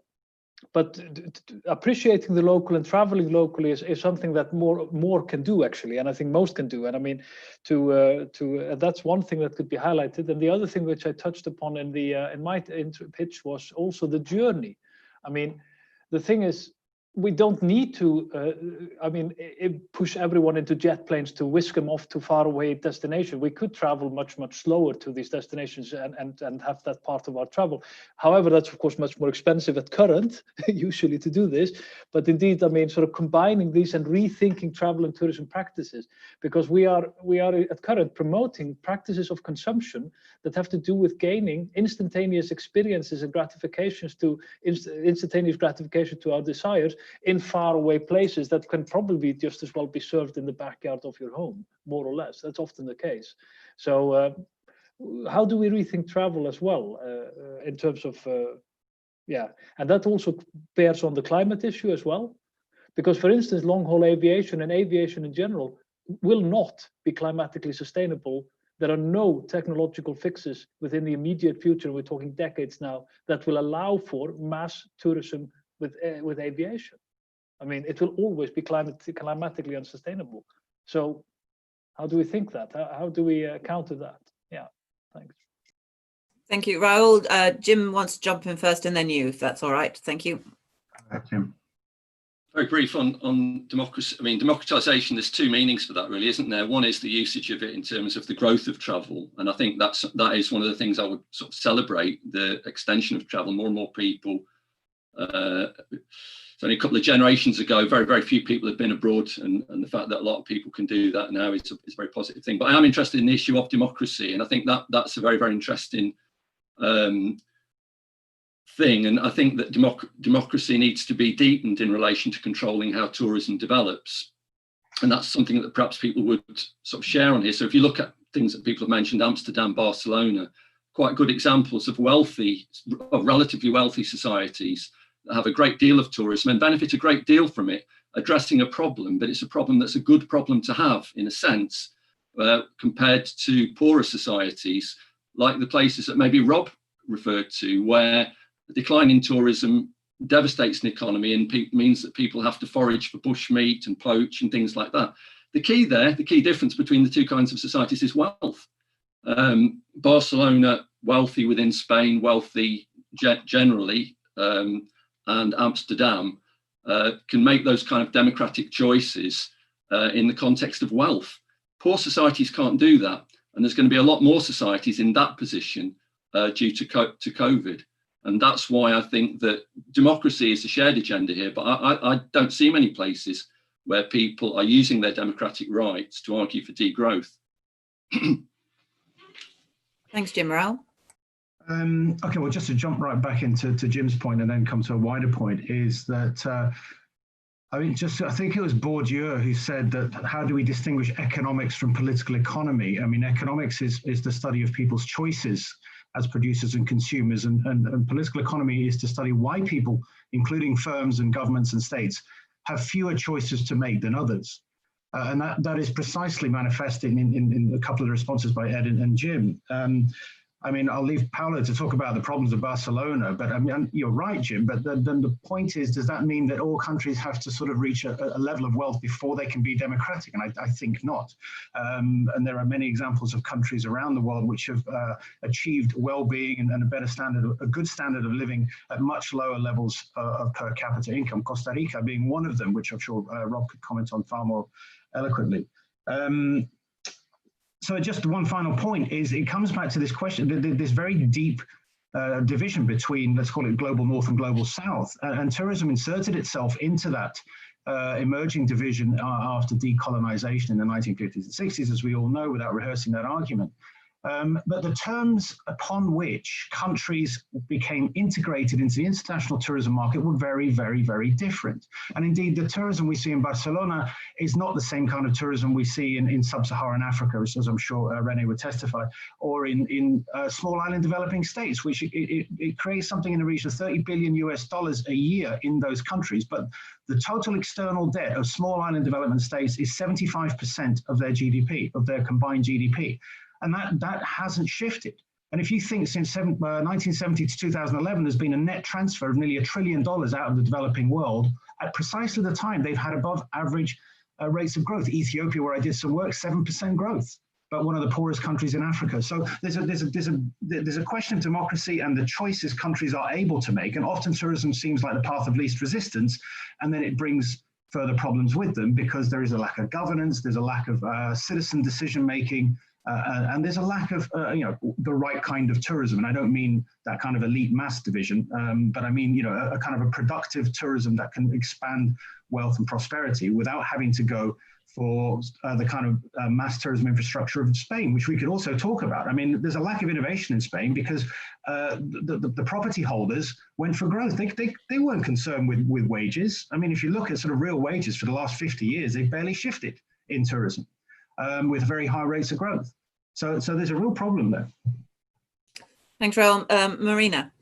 appreciating the local and traveling locally is something that more can do, actually, and I think most can do. And I mean, that's one thing that could be highlighted. And the other thing which I touched upon in my pitch was also the journey. I mean, the thing is, we don't need to, push everyone into jet planes to whisk them off to faraway destination. We could travel much slower to these destinations and have that part of our travel. However, that's of course much more expensive at current, usually, to do this. But indeed, I mean, sort of combining these and rethinking travel and tourism practices, because we are at current promoting practices of consumption that have to do with gaining instantaneous experiences and gratifications to instantaneous gratification to our desires in faraway places that can probably just as well be served in the backyard of your home, more or less. That's often the case. So how do we rethink travel as well in terms of, and that also bears on the climate issue as well. Because, for instance, long-haul aviation and aviation in general will not be climatically sustainable. There are no technological fixes within the immediate future, we're talking decades now, that will allow for mass tourism with aviation. I mean, it will always be climatically unsustainable. So how do we think that? How do we counter that? Yeah, thanks. Thank you, Raoul. Jim wants to jump in first and then you, if that's all right. Thank you. Jim. Very brief on democracy. I mean, democratization, there's two meanings for that, really, isn't there? One is the usage of it in terms of the growth of travel. And I think that is one of the things I would sort of celebrate, the extension of travel. More and more people. It's only a couple of generations ago, very few people had been abroad, and the fact that a lot of people can do that now is a very positive thing. But I am interested in the issue of democracy, and I think that's a very interesting thing. And I think that democracy needs to be deepened in relation to controlling how tourism develops, and that's something that perhaps people would sort of share on here. So if you look at things that people have mentioned, Amsterdam, Barcelona, quite good examples of relatively wealthy societies that have a great deal of tourism and benefit a great deal from it, addressing a problem, but it's a problem that's a good problem to have, in a sense, compared to poorer societies, like the places that maybe Rob referred to, where the decline in tourism devastates an economy and means that people have to forage for bushmeat and poach and things like that. The key difference between the two kinds of societies is wealth. Barcelona, wealthy within Spain, wealthy generally, and Amsterdam can make those kind of democratic choices in the context of wealth. Poor societies can't do that, and there's going to be a lot more societies in that position due to COVID. And that's why I think that democracy is a shared agenda here, but I don't see many places where people are using their democratic rights to argue for degrowth. Thanks, Jim. Raoul? Okay, well, just to jump right back into Jim's point and then come to a wider point, is that I think it was Bourdieu who said that, how do we distinguish economics from political economy? I mean, economics is the study of people's choices as producers and consumers, and political economy is to study why people, including firms and governments and states, have fewer choices to make than others. And that is precisely manifested in a couple of the responses by Ed and Jim. I mean, I'll leave Paolo to talk about the problems of Barcelona, but I mean, you're right, Jim, but then the point is, does that mean that all countries have to sort of reach a level of wealth before they can be democratic? And I think not. And there are many examples of countries around the world which have achieved well-being and a better standard, a good standard of living at much lower levels of per capita income, Costa Rica being one of them, which I'm sure Rob could comment on far more eloquently. So just one final point is, it comes back to this question, this very deep division between, let's call it global north and global south. And tourism inserted itself into that emerging division after decolonization in the 1950s and 60s, as we all know, without rehearsing that argument. But the terms upon which countries became integrated into the international tourism market were very, very, very different. And indeed, the tourism we see in Barcelona is not the same kind of tourism we see in sub-Saharan Africa, as I'm sure Rene would testify, or in small island developing states, which it creates something in the region of $30 billion a year in those countries. But the total external debt of small island development states is 75% of their GDP, of their combined GDP. And that hasn't shifted. And if you think since 1970 to 2011, there's been a net transfer of nearly $1 trillion out of the developing world at precisely the time they've had above average rates of growth. Ethiopia, where I did some work, 7% growth, but one of the poorest countries in Africa. So there's a question of democracy and the choices countries are able to make. And often tourism seems like the path of least resistance, and then it brings further problems with them because there is a lack of governance, there's a lack of citizen decision making. And there's a lack of, the right kind of tourism. And I don't mean that kind of elite mass division, but I mean, a kind of a productive tourism that can expand wealth and prosperity without having to go for the kind of mass tourism infrastructure of Spain, which we could also talk about. I mean, there's a lack of innovation in Spain because the property holders went for growth. They weren't concerned with wages. I mean, if you look at sort of real wages for the last 50 years, they've barely shifted in tourism. With very high rates of growth. So there's a real problem there. Thanks, Raoul. Marina.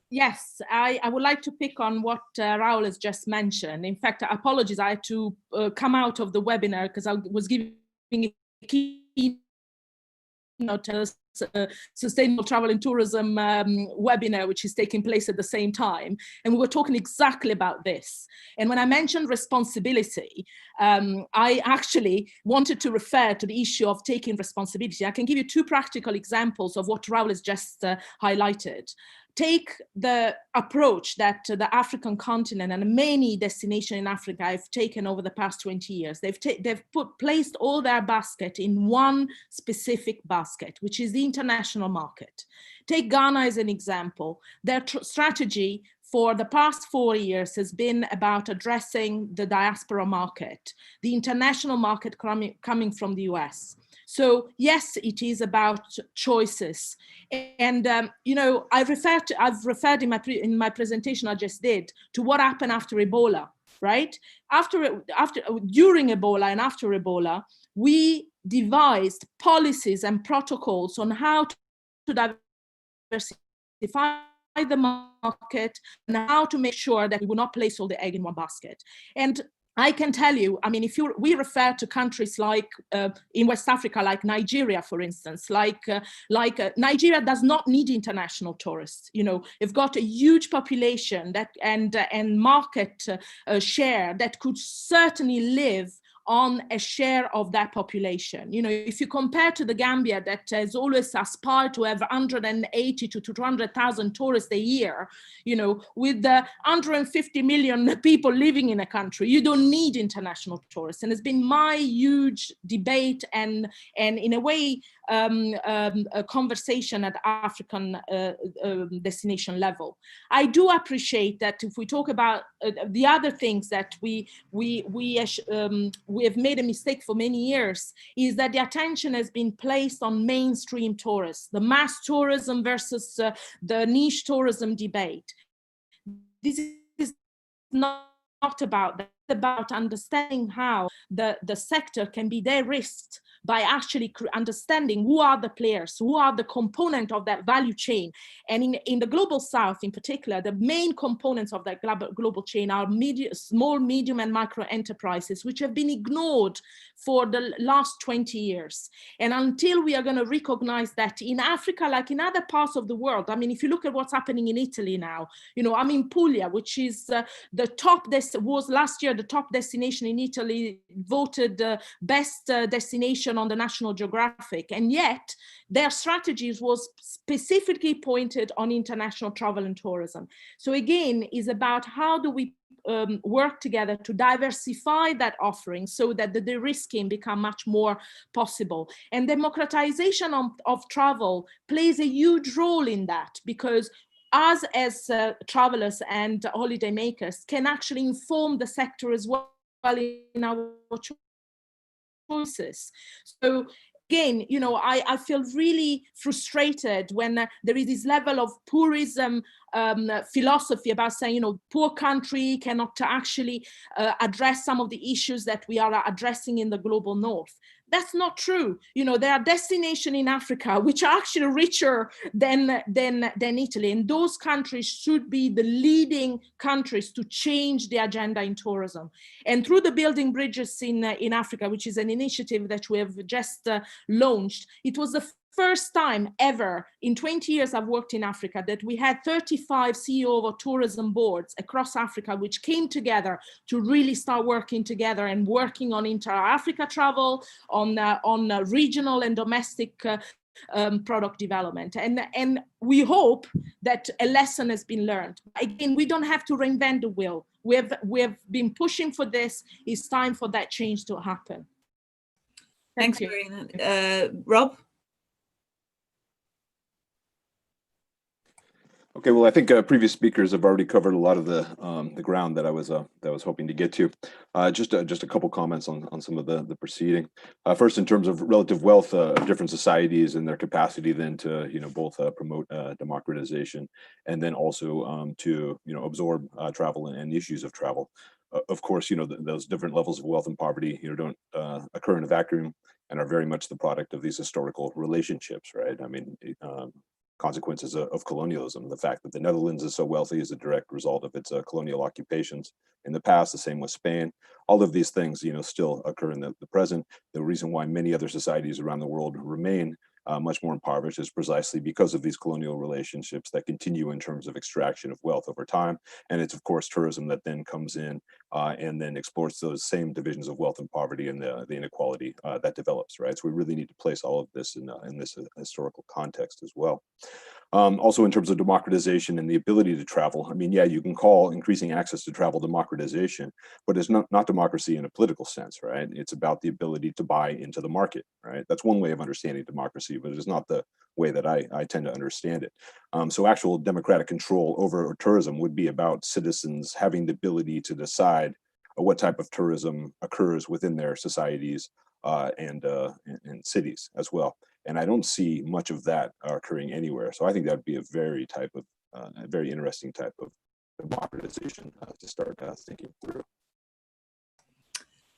Yes, I would like to pick on what Raoul has just mentioned. In fact, apologies, I had to come out of the webinar because I was giving a keynote sustainable travel and tourism webinar, which is taking place at the same time. And we were talking exactly about this. And when I mentioned responsibility, I actually wanted to refer to the issue of taking responsibility. I can give you two practical examples of what Raoul has just highlighted. Take the approach that the African continent and many destinations in Africa have taken over the past 20 years. They've placed all their basket in one specific basket, which is the international market. Take Ghana as an example. Their strategy for the past 4 years has been about addressing the diaspora market, the international market coming from the US. So yes, it is about choices. And I've referred in my presentation I just did to what happened after Ebola, right? During Ebola and after Ebola, we devised policies and protocols on how to diversify the market and how to make sure that we will not place all the egg in one basket. And I can tell you, I mean, we refer to countries like in West Africa, like Nigeria, for instance, like Nigeria does not need international tourists. You've got a huge population and market share that could certainly live on a share of that population. If you compare to the Gambia that has always aspired to have 180 to 200,000 tourists a year, with the 150 million people living in a country, you don't need international tourists. And it's been my huge debate and in a way, a conversation at African destination level. I do appreciate that if we talk about the other things that we have made a mistake for many years, is that the attention has been placed on mainstream tourists, the mass tourism versus the niche tourism debate. This is not about that. It's about understanding how the sector can be de-risked by actually understanding who are the players, who are the component of that value chain. And in the global south in particular, the main components of that global chain are small, medium, and micro enterprises, which have been ignored for the last 20 years. And until we are going to recognize that in Africa, like in other parts of the world, I mean, if you look at what's happening in Italy now, I'm in Puglia, which is was last year the top destination in Italy, voted best destination on the National Geographic, and yet their strategies was specifically pointed on international travel and tourism. So again, is about how do we work together to diversify that offering so that the de-risking become much more possible. And democratization of travel plays a huge role in that, because us as travelers and holidaymakers can actually inform the sector as well in our choices. So again, you know, I feel really frustrated when there is this level of purism philosophy about saying, you know, poor country cannot actually address some of the issues that we are addressing in the global north. That's not true. You know, there are destinations in Africa which are actually richer than Italy, and those countries should be the leading countries to change the agenda in tourism. And through the Building Bridges in Africa, which is an initiative that we have just launched, it was the first time ever in 20 years I've worked in Africa that we had 35 CEO of tourism boards across Africa, which came together to really start working together and working on inter-Africa travel, on regional and domestic product development. And we hope that a lesson has been learned. Again, we don't have to reinvent the wheel. We have been pushing for this. It's time for that change to happen. Thanks, Marina. Rob? Okay, well, I think previous speakers have already covered a lot of the ground that I was hoping to get to. Just a couple comments on some of the proceeding. First, in terms of relative wealth of different societies and their capacity then to both promote democratization and then also to absorb travel and issues of travel. Of course, those different levels of wealth and poverty don't occur in a vacuum and are very much the product of these historical relationships, right? I mean. Consequences of colonialism. The fact that the Netherlands is so wealthy is a direct result of its colonial occupations in the past. The same with Spain. All of these things, still occur in the present. The reason why many other societies around the world remain much more impoverished is precisely because of these colonial relationships that continue in terms of extraction of wealth over time. And it's of course tourism that then comes in and then exploits those same divisions of wealth and poverty and the inequality that develops, right? So we really need to place all of this in this historical context as well. Also in terms of democratization and the ability to travel, I mean, yeah, you can call increasing access to travel democratization, but it's not democracy in a political sense, right? It's about the ability to buy into the market, right? That's one way of understanding democracy, but it is not the way that I tend to understand it. So actual democratic control over tourism would be about citizens having the ability to decide what type of tourism occurs within their societies and cities as well. And I don't see much of that occurring anywhere. So I think that would be a very interesting type of democratization to start thinking through.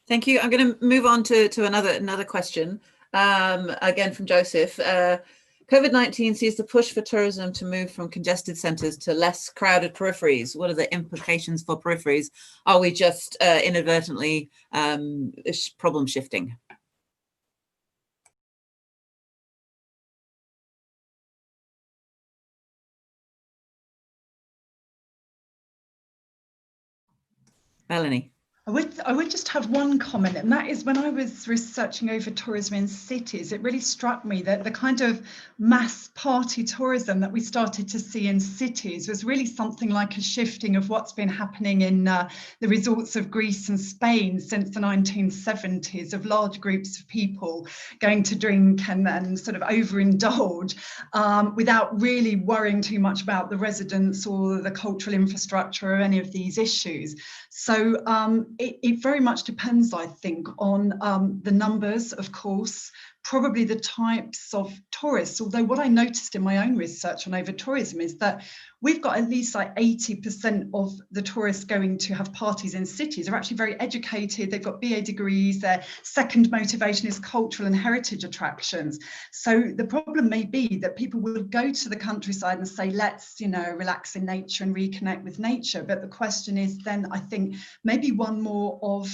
Thank you. I'm going to move on to another question, again from Joseph. COVID-19 sees the push for tourism to move from congested centres to less crowded peripheries. What are the implications for peripheries? Are we just inadvertently problem shifting? Melanie. I would just have one comment, and that is when I was researching over tourism in cities, it really struck me that the kind of mass party tourism that we started to see in cities was really something like a shifting of what's been happening in the resorts of Greece and Spain since the 1970s, of large groups of people going to drink and sort of overindulge without really worrying too much about the residents or the cultural infrastructure or any of these issues. So it very much depends, I think, on the numbers, of course, probably the types of tourists. Although what I noticed in my own research on over-tourism is that we've got at least like 80% of the tourists going to have parties in cities are actually very educated. They've got BA degrees. Their second motivation is cultural and heritage attractions. So the problem may be that people will go to the countryside and say, let's, relax in nature and reconnect with nature. But the question is then, I think, maybe one more of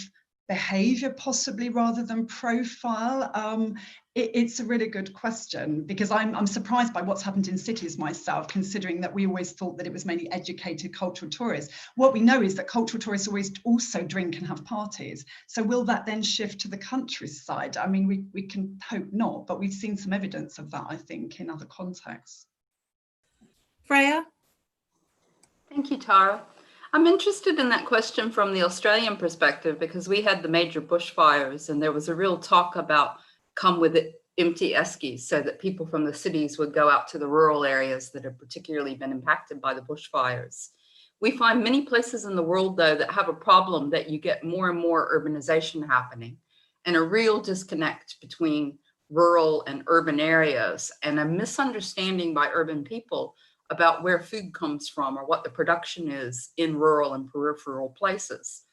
behavior possibly rather than profile. It's a really good question, because I'm surprised by what's happened in cities myself, considering that we always thought that it was mainly educated cultural tourists. What we know is that cultural tourists always also drink and have parties. So will that then shift to the countryside? I mean, we can hope not, but we've seen some evidence of that, I think, in other contexts. Freya? Thank you, Tara. I'm interested in that question from the Australian perspective, because we had the major bushfires and there was a real talk about come with it empty eskies, so that people from the cities would go out to the rural areas that have particularly been impacted by the bushfires. We find many places in the world, though, that have a problem that you get more and more urbanization happening and a real disconnect between rural and urban areas, and a misunderstanding by urban people about where food comes from or what the production is in rural and peripheral places.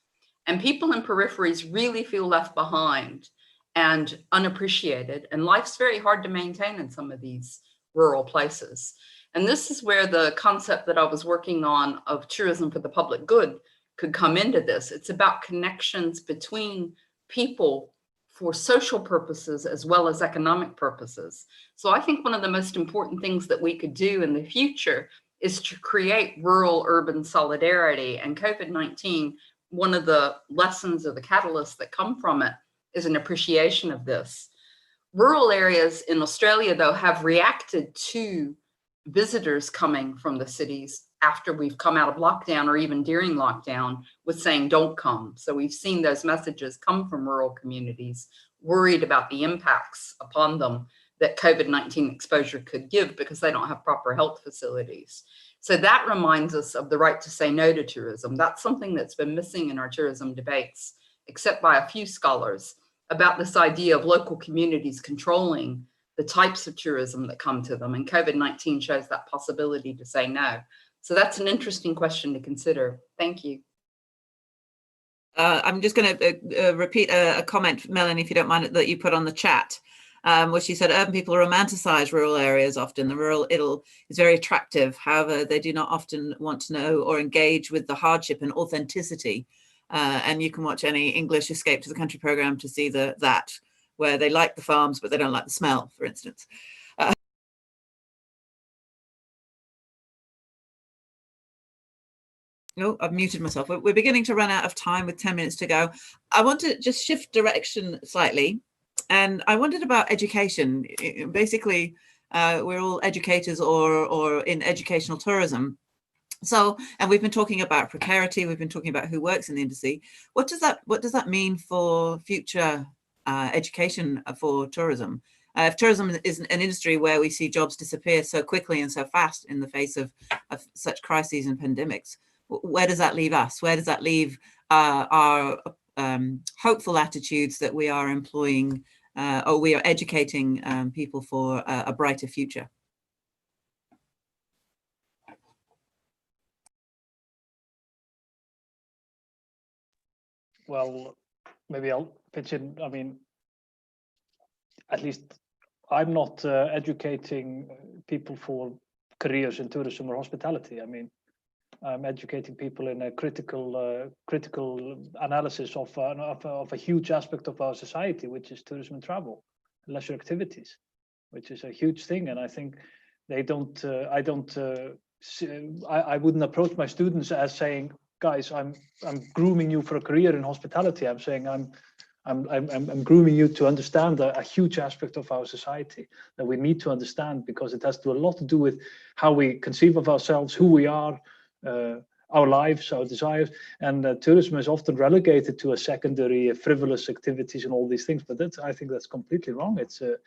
And people in peripheries really feel left behind and unappreciated, and life's very hard to maintain in some of these rural places. And this is where the concept that I was working on of tourism for the public good could come into this. It's about connections between people for social purposes as well as economic purposes. So I think one of the most important things that we could do in the future is to create rural-urban solidarity. And COVID-19, one of the lessons or the catalysts that come from it is an appreciation of this. Rural areas in Australia, though, have reacted to visitors coming from the cities after we've come out of lockdown or even during lockdown with saying, don't come. So we've seen those messages come from rural communities worried about the impacts upon them that COVID-19 exposure could give because they don't have proper health facilities. So that reminds us of the right to say no to tourism. That's something that's been missing in our tourism debates, except by a few scholars, about this idea of local communities controlling the types of tourism that come to them. And COVID-19 shows that possibility to say no. So that's an interesting question to consider. Thank you. I'm just going to repeat a comment, Melanie, if you don't mind, that you put on the chat, where she said urban people romanticize rural areas often. The rural idyll is very attractive. However, they do not often want to know or engage with the hardship and authenticity. And you can watch any English Escape to the Country program to see that, where they like the farms, but they don't like the smell, for instance. No, I've muted myself. We're beginning to run out of time with 10 minutes to go. I want to just shift direction slightly. And I wondered about education. Basically, we're all educators or in educational tourism. So, and we've been talking about precarity. We've been talking about who works in the industry. What does that mean for future education for tourism? If tourism is an industry where we see jobs disappear so quickly and so fast in the face of such crises and pandemics, where does that leave us? Where does that leave our hopeful attitudes that we are employing or we are educating people for a brighter future? Well, maybe I'll pitch in. I mean, at least I'm not educating people for careers in tourism or hospitality. I mean, I'm educating people in a critical analysis of a huge aspect of our society, which is tourism and travel, leisure activities, which is a huge thing. And I think they don't. I wouldn't approach my students as saying, guys, I'm grooming you for a career in hospitality. I'm saying I'm grooming you to understand a huge aspect of our society that we need to understand, because it has a lot to do with how we conceive of ourselves, who we are, our lives, our desires. And tourism is often relegated to a secondary, frivolous activities and all these things. But I think that's completely wrong. It's a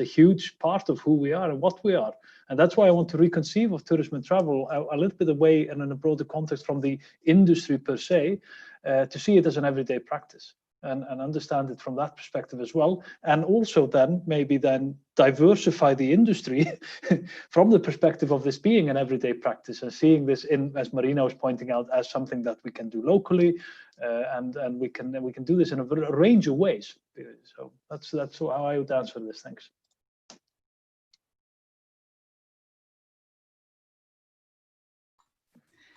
huge part of who we are and what we are. And that's why I want to reconceive of tourism and travel a little bit away and in a broader context from the industry per se, to see it as an everyday practice and understand it from that perspective as well. And also then maybe diversify the industry from the perspective of this being an everyday practice and seeing this in, as Marina was pointing out, as something that we can do locally, and we can do this in a range of ways. So that's how I would answer this. Thanks.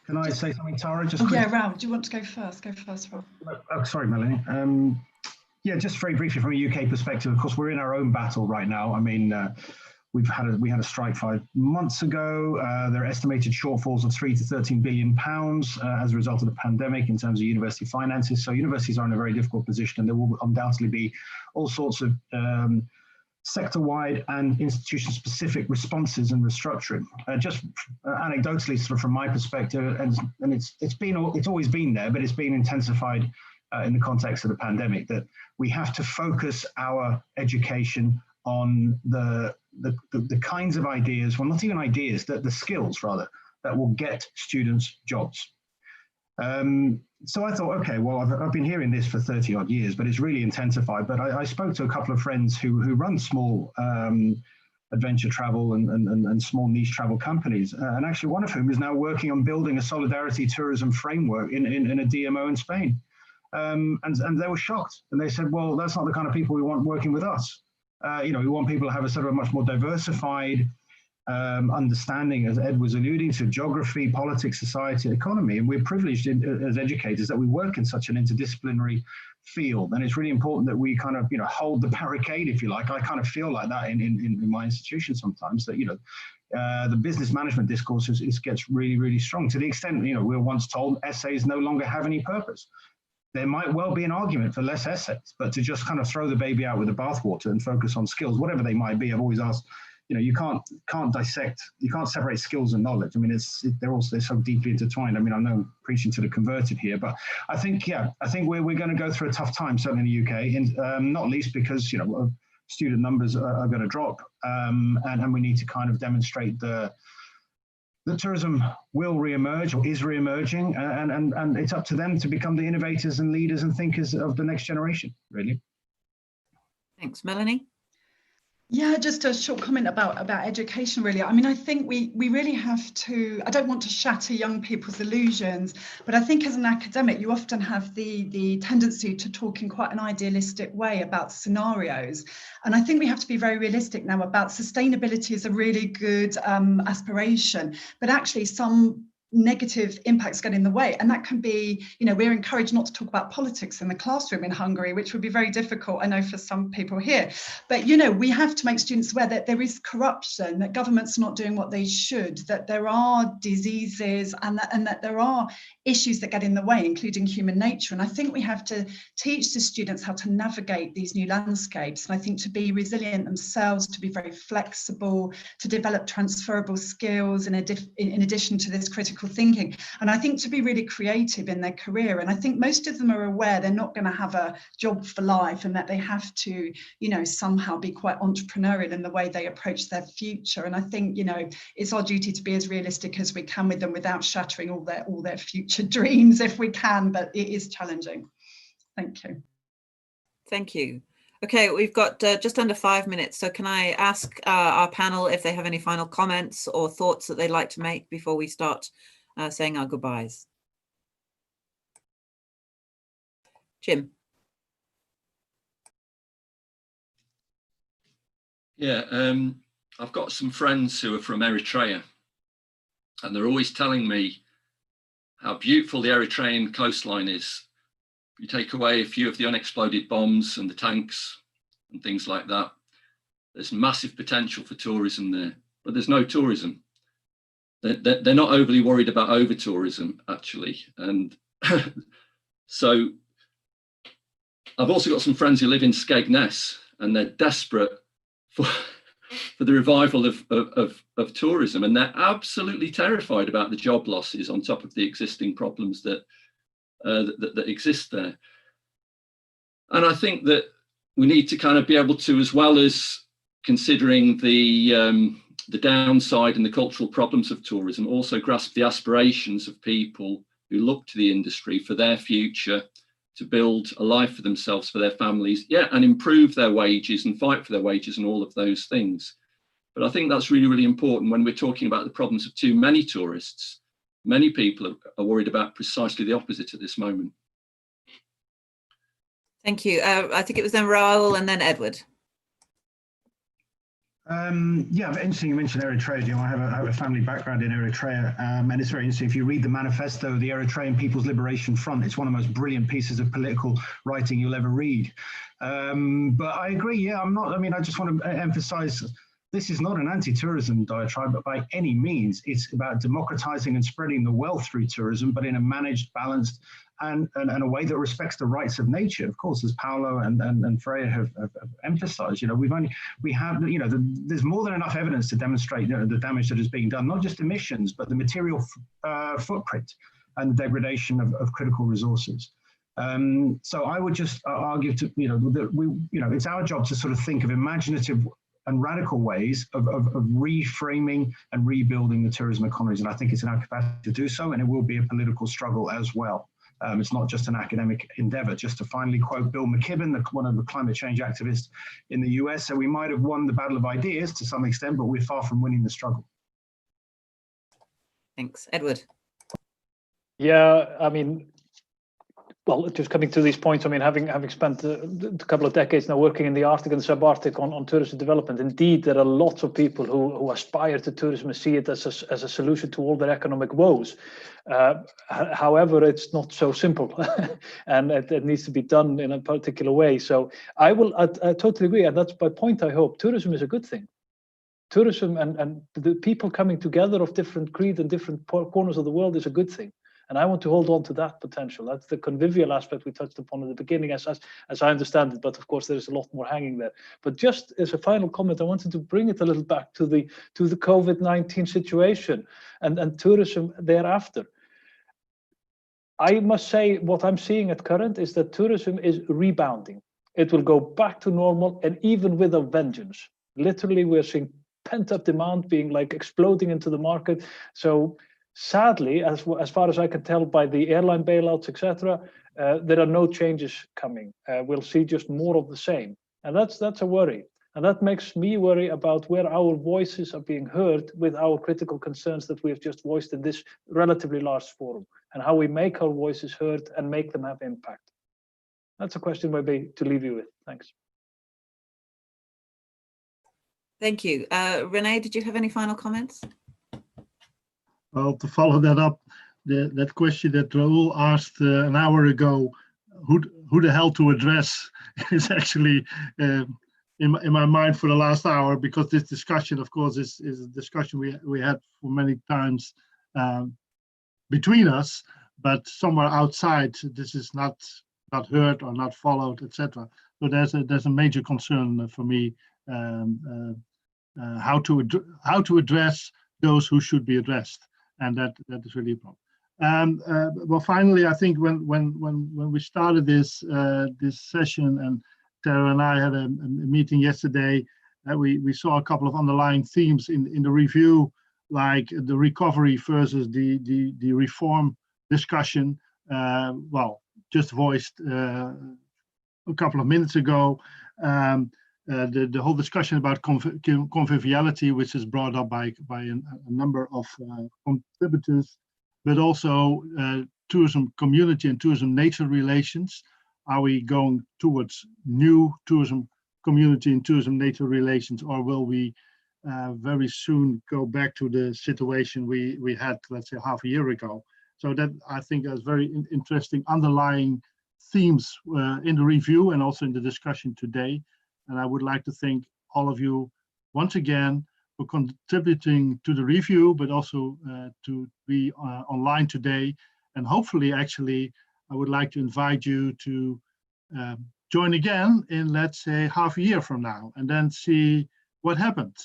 Can I say something, Tara? Just yeah, Raoul, do you want to go first? Go first, Raoul. Oh, sorry, Melanie. Yeah, just very briefly from a UK perspective, of course, we're in our own battle right now. I mean, we had a strike 5 months ago. There are estimated shortfalls of £3 to £13 billion as a result of the pandemic in terms of university finances. So universities are in a very difficult position, and there will undoubtedly be all sorts of sector-wide and institution-specific responses and restructuring. Just anecdotally, sort of from my perspective, and it's always been there, but it's been intensified in the context of the pandemic, that we have to focus our education on the kinds of ideas, well, not even ideas, the skills rather, that will get students jobs. So I thought, okay, well, I've been hearing this for 30 odd years, but it's really intensified. But I spoke to a couple of friends who run small adventure travel and small niche travel companies. And actually one of whom is now working on building a solidarity tourism framework in a DMO in Spain. And they were shocked. And they said, well, that's not the kind of people we want working with us. We want people to have a sort of a much more diversified understanding, as Ed was alluding to, geography, politics, society, economy. And we're privileged as educators that we work in such an interdisciplinary field. And it's really important that we kind of, hold the barricade, if you like. I kind of feel like that in my institution sometimes, that, the business management discourse gets really, really strong, to the extent, we were once told essays no longer have any purpose. There might well be an argument for less essays, but to just kind of throw the baby out with the bathwater and focus on skills, whatever they might be. I've always asked, you can't dissect, you can't separate skills and knowledge. I mean, they're so deeply intertwined. I mean, I know I'm preaching to the converted here, but I think we're going to go through a tough time, certainly in the UK, and not least because, student numbers are going to drop, and we need to kind of demonstrate that tourism will reemerge or is reemerging, and it's up to them to become the innovators and leaders and thinkers of the next generation, really. Thanks. Melanie? Yeah, just a short comment about education, really. I mean, I think we really have to, I don't want to shatter young people's illusions, but I think as an academic, you often have the tendency to talk in quite an idealistic way about scenarios. And I think we have to be very realistic now about sustainability is a really good aspiration, but actually some negative impacts get in the way, and that can be, we're encouraged not to talk about politics in the classroom in Hungary, which would be very difficult, I know, for some people here, but we have to make students aware that there is corruption, that government's not doing what they should, that there are diseases, and that there are issues that get in the way, including human nature. And I think we have to teach the students how to navigate these new landscapes, and I think to be resilient themselves, to be very flexible, to develop transferable skills in addition to this critical thinking, and I think to be really creative in their career. And I think most of them are aware they're not going to have a job for life, and that they have to, somehow be quite entrepreneurial in the way they approach their future. And I think, it's our duty to be as realistic as we can with them without shattering all their future dreams if we can, but it is challenging. Thank you. Thank you. Okay, we've got just under 5 minutes. So can I ask our panel if they have any final comments or thoughts that they'd like to make before we start saying our goodbyes? Jim. Yeah, I've got some friends who are from Eritrea, and they're always telling me how beautiful the Eritrean coastline is. You take away a few of the unexploded bombs and the tanks and things like that, there's massive potential for tourism there, but there's no tourism. They're not overly worried about over-tourism, actually. And so I've also got some friends who live in Skegness, and they're desperate for the revival of tourism, and they're absolutely terrified about the job losses on top of the existing problems that exist there. And I think that we need to kind of be able to, as well as considering the downside and the cultural problems of tourism, also grasp the aspirations of people who look to the industry for their future, to build a life for themselves, for their families, and improve their wages and fight for their wages and all of those things. But I think that's really, really important when we're talking about the problems of too many tourists. Many people are worried about precisely the opposite at this moment. Thank you. I think it was then Raoul and then Edward. Yeah, interesting you mentioned Eritrea. I have a family background in Eritrea, and it's very interesting. If you read the manifesto of the Eritrean People's Liberation Front, it's one of the most brilliant pieces of political writing you'll ever read. But I agree, I just want to emphasize, this is not an anti-tourism diatribe, but by any means, it's about democratizing and spreading the wealth through tourism, but in a managed, balanced, and a way that respects the rights of nature. Of course, as Paolo and Freya have emphasized, there's more than enough evidence to demonstrate the damage that is being done, not just emissions, but the material footprint and the degradation of critical resources. So I would just argue that it's our job to sort of think of imaginative and radical ways of reframing and rebuilding the tourism economies. And I think it's in our capacity to do so, and it will be a political struggle as well. It's not just an academic endeavor. Just to finally quote Bill McKibben, one of the climate change activists in the US, so we might have won the battle of ideas to some extent, but we're far from winning the struggle. Thanks. Edward. Yeah, I mean, well, just coming to these points, I mean, having spent a couple of decades now working in the Arctic and subarctic on tourism development, indeed, there are lots of people who aspire to tourism and see it as a solution to all their economic woes. However, it's not so simple, and it needs to be done in a particular way. So I totally agree, and that's my point. I hope tourism is a good thing. Tourism and the people coming together of different creed and different corners of the world is a good thing. And I want to hold on to that potential. That's the convivial aspect we touched upon at the beginning, as I understand it. But of course, there is a lot more hanging there. But just as a final comment, I wanted to bring it a little back to the COVID-19 situation and tourism thereafter. I must say, what I'm seeing at current is that tourism is rebounding. It will go back to normal, and even with a vengeance. Literally, we're seeing pent-up demand being like exploding into the market. So sadly, as far as I can tell by the airline bailouts, etc., there are no changes coming. We'll see just more of the same, and that's a worry. And that makes me worry about where our voices are being heard with our critical concerns that we have just voiced in this relatively large forum, and how we make our voices heard and make them have impact. That's a question maybe to leave you with. Thanks. Thank you. Renee, did you have any final comments? Well, to follow that up, that question that Raoul asked an hour ago, who the hell to address, is actually in my mind for the last hour, because this discussion, of course, is a discussion we had for many times between us, but somewhere outside, this is not heard or not followed, etc. So there's a major concern for me, how to address those who should be addressed. And that is really a problem. Well, finally, I think when we started this session, and Tara and I had a meeting yesterday, we saw a couple of underlying themes in the review, like the recovery versus the reform discussion. Well, just voiced a couple of minutes ago. The whole discussion about conviviality, which is brought up by a number of contributors, but also tourism community and tourism nature relations. Are we going towards new tourism community and tourism nature relations, or will we very soon go back to the situation we had, let's say, half a year ago? So that, I think, is very interesting underlying themes in the review and also in the discussion today. And I would like to thank all of you once again for contributing to the review, but also to be online today. And hopefully, actually, I would like to invite you to join again in, let's say, half a year from now, and then see what happened.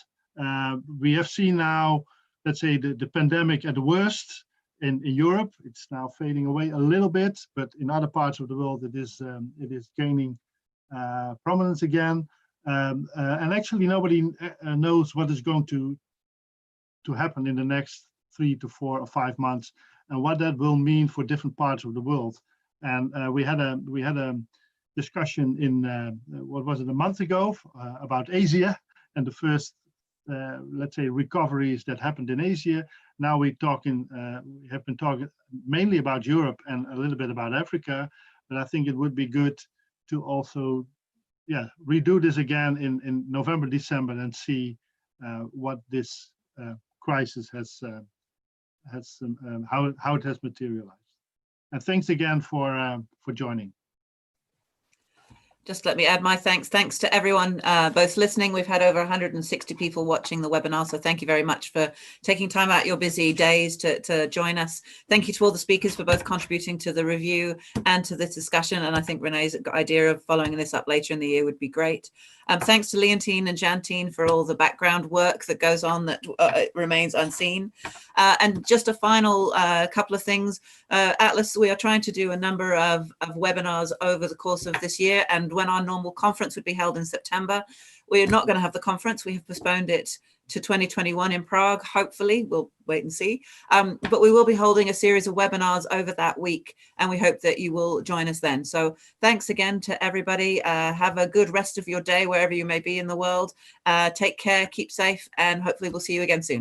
We have seen now, let's say, the pandemic at the worst in Europe. It's now fading away a little bit, but in other parts of the world, it is gaining prominence again, and actually nobody knows what is going to happen in the next 3 to 4 or 5 months, and what that will mean for different parts of the world. And we had a discussion in what was it, a month ago, about Asia and the first let's say recoveries that happened in Asia. Now we have been talking mainly about Europe and a little bit about Africa, but I think it would be good to also redo this again in November, December, and see what this crisis has how it has materialized. And thanks again for joining. Just let me add my thanks. Thanks to everyone both listening. We've had over 160 people watching the webinar, so thank you very much for taking time out your busy days to join us. Thank you to all the speakers for both contributing to the review and to this discussion, and I think Renee's idea of following this up later in the year would be great. Thanks to Leontine and Jantine for all the background work that goes on that remains unseen. And just a final couple of things. Atlas, we are trying to do a number of webinars over the course of this year, and when our normal conference would be held in September, we are not going to have the conference. We have postponed it to 2021 in Prague. Hopefully, we'll wait and see. But we will be holding a series of webinars over that week, and we hope that you will join us then. So thanks again to everybody. Have a good rest of your day wherever you may be in the world. Take care, keep safe, and hopefully we'll see you again soon.